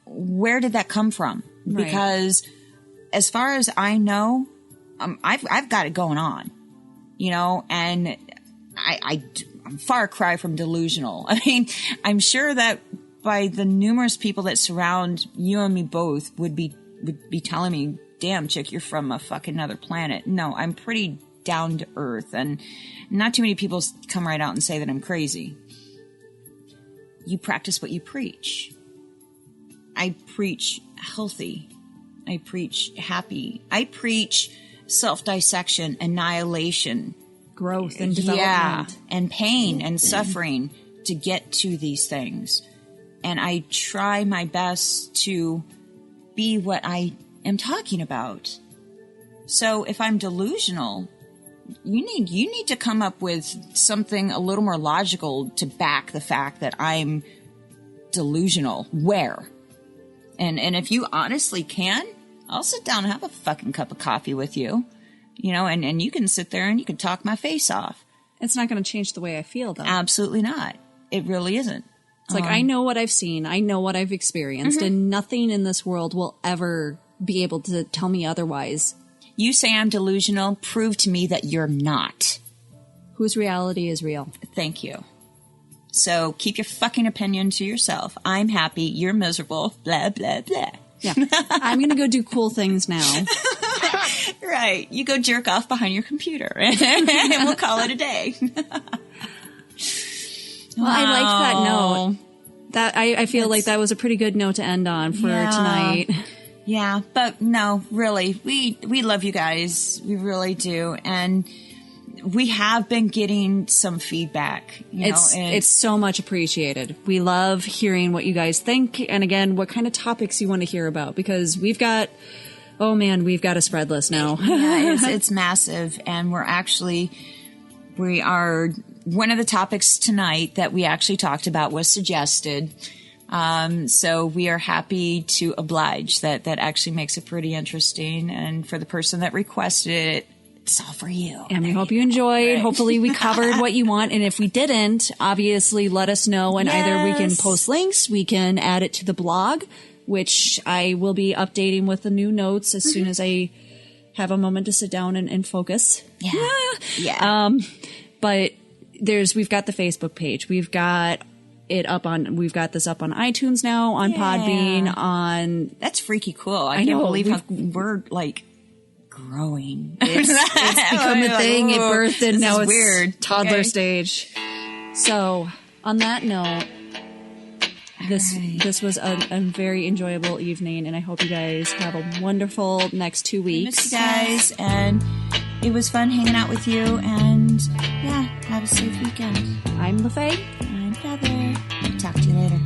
where did that come from? Right. Because as far as I know, I've got it going on, you know, and I'm far cry from delusional. I mean, I'm sure that by the numerous people that surround you and me both would be telling me, damn, chick, you're from a fucking other planet. No, I'm pretty down to earth, and not too many people come right out and say that I'm crazy. You practice what you preach. I preach healthy. I preach happy. I preach self-dissection, annihilation, growth and development, and pain and suffering to get to these things. And I try my best to be what I am talking about. So if I'm delusional, you need to come up with something a little more logical to back the fact that I'm delusional. Where? And if you honestly can, I'll sit down and have a fucking cup of coffee with you, you know, and you can sit there and you can talk my face off. It's not going to change the way I feel, though. Absolutely not. It really isn't. It's like, I know what I've seen. I know what I've experienced, and nothing in this world will ever be able to tell me otherwise. You say I'm delusional, prove to me that you're not. Whose reality is real. Thank you. So keep your fucking opinion to yourself. I'm happy, you're miserable, blah, blah, blah. Yeah. I'm going to go do cool things now. Right. You go jerk off behind your computer and we'll call it a day. Well, I liked that note. That I feel like that was a pretty good note to end on for tonight. Yeah, but no, really, we love you guys. We really do. And we have been getting some feedback. It's so much appreciated. We love hearing what you guys think. And again, what kind of topics you want to hear about, because we've got a spread list now. Yeah, it's massive. And we are, one of the topics tonight that we actually talked about was suggested So we are happy to oblige. That actually makes it pretty interesting. And for the person that requested it, it's all for you. And we hope you enjoyed. Right. Hopefully we covered what you want. And if we didn't, obviously let us know. And either we can post links, we can add it to the blog, which I will be updating with the new notes as soon as I have a moment to sit down and focus. Yeah. But we've got the Facebook page. We've got this up on iTunes now, on Podbean, on... That's freaky cool. I can't believe how we're like growing. It's become a thing. It birthed and now it's weird. Toddler stage. So on that note, this was a very enjoyable evening, and I hope you guys have a wonderful next 2 weeks. I miss you guys, and it was fun hanging out with you, and have a safe weekend. I'm LeFay. I'm Heather. Talk to you later.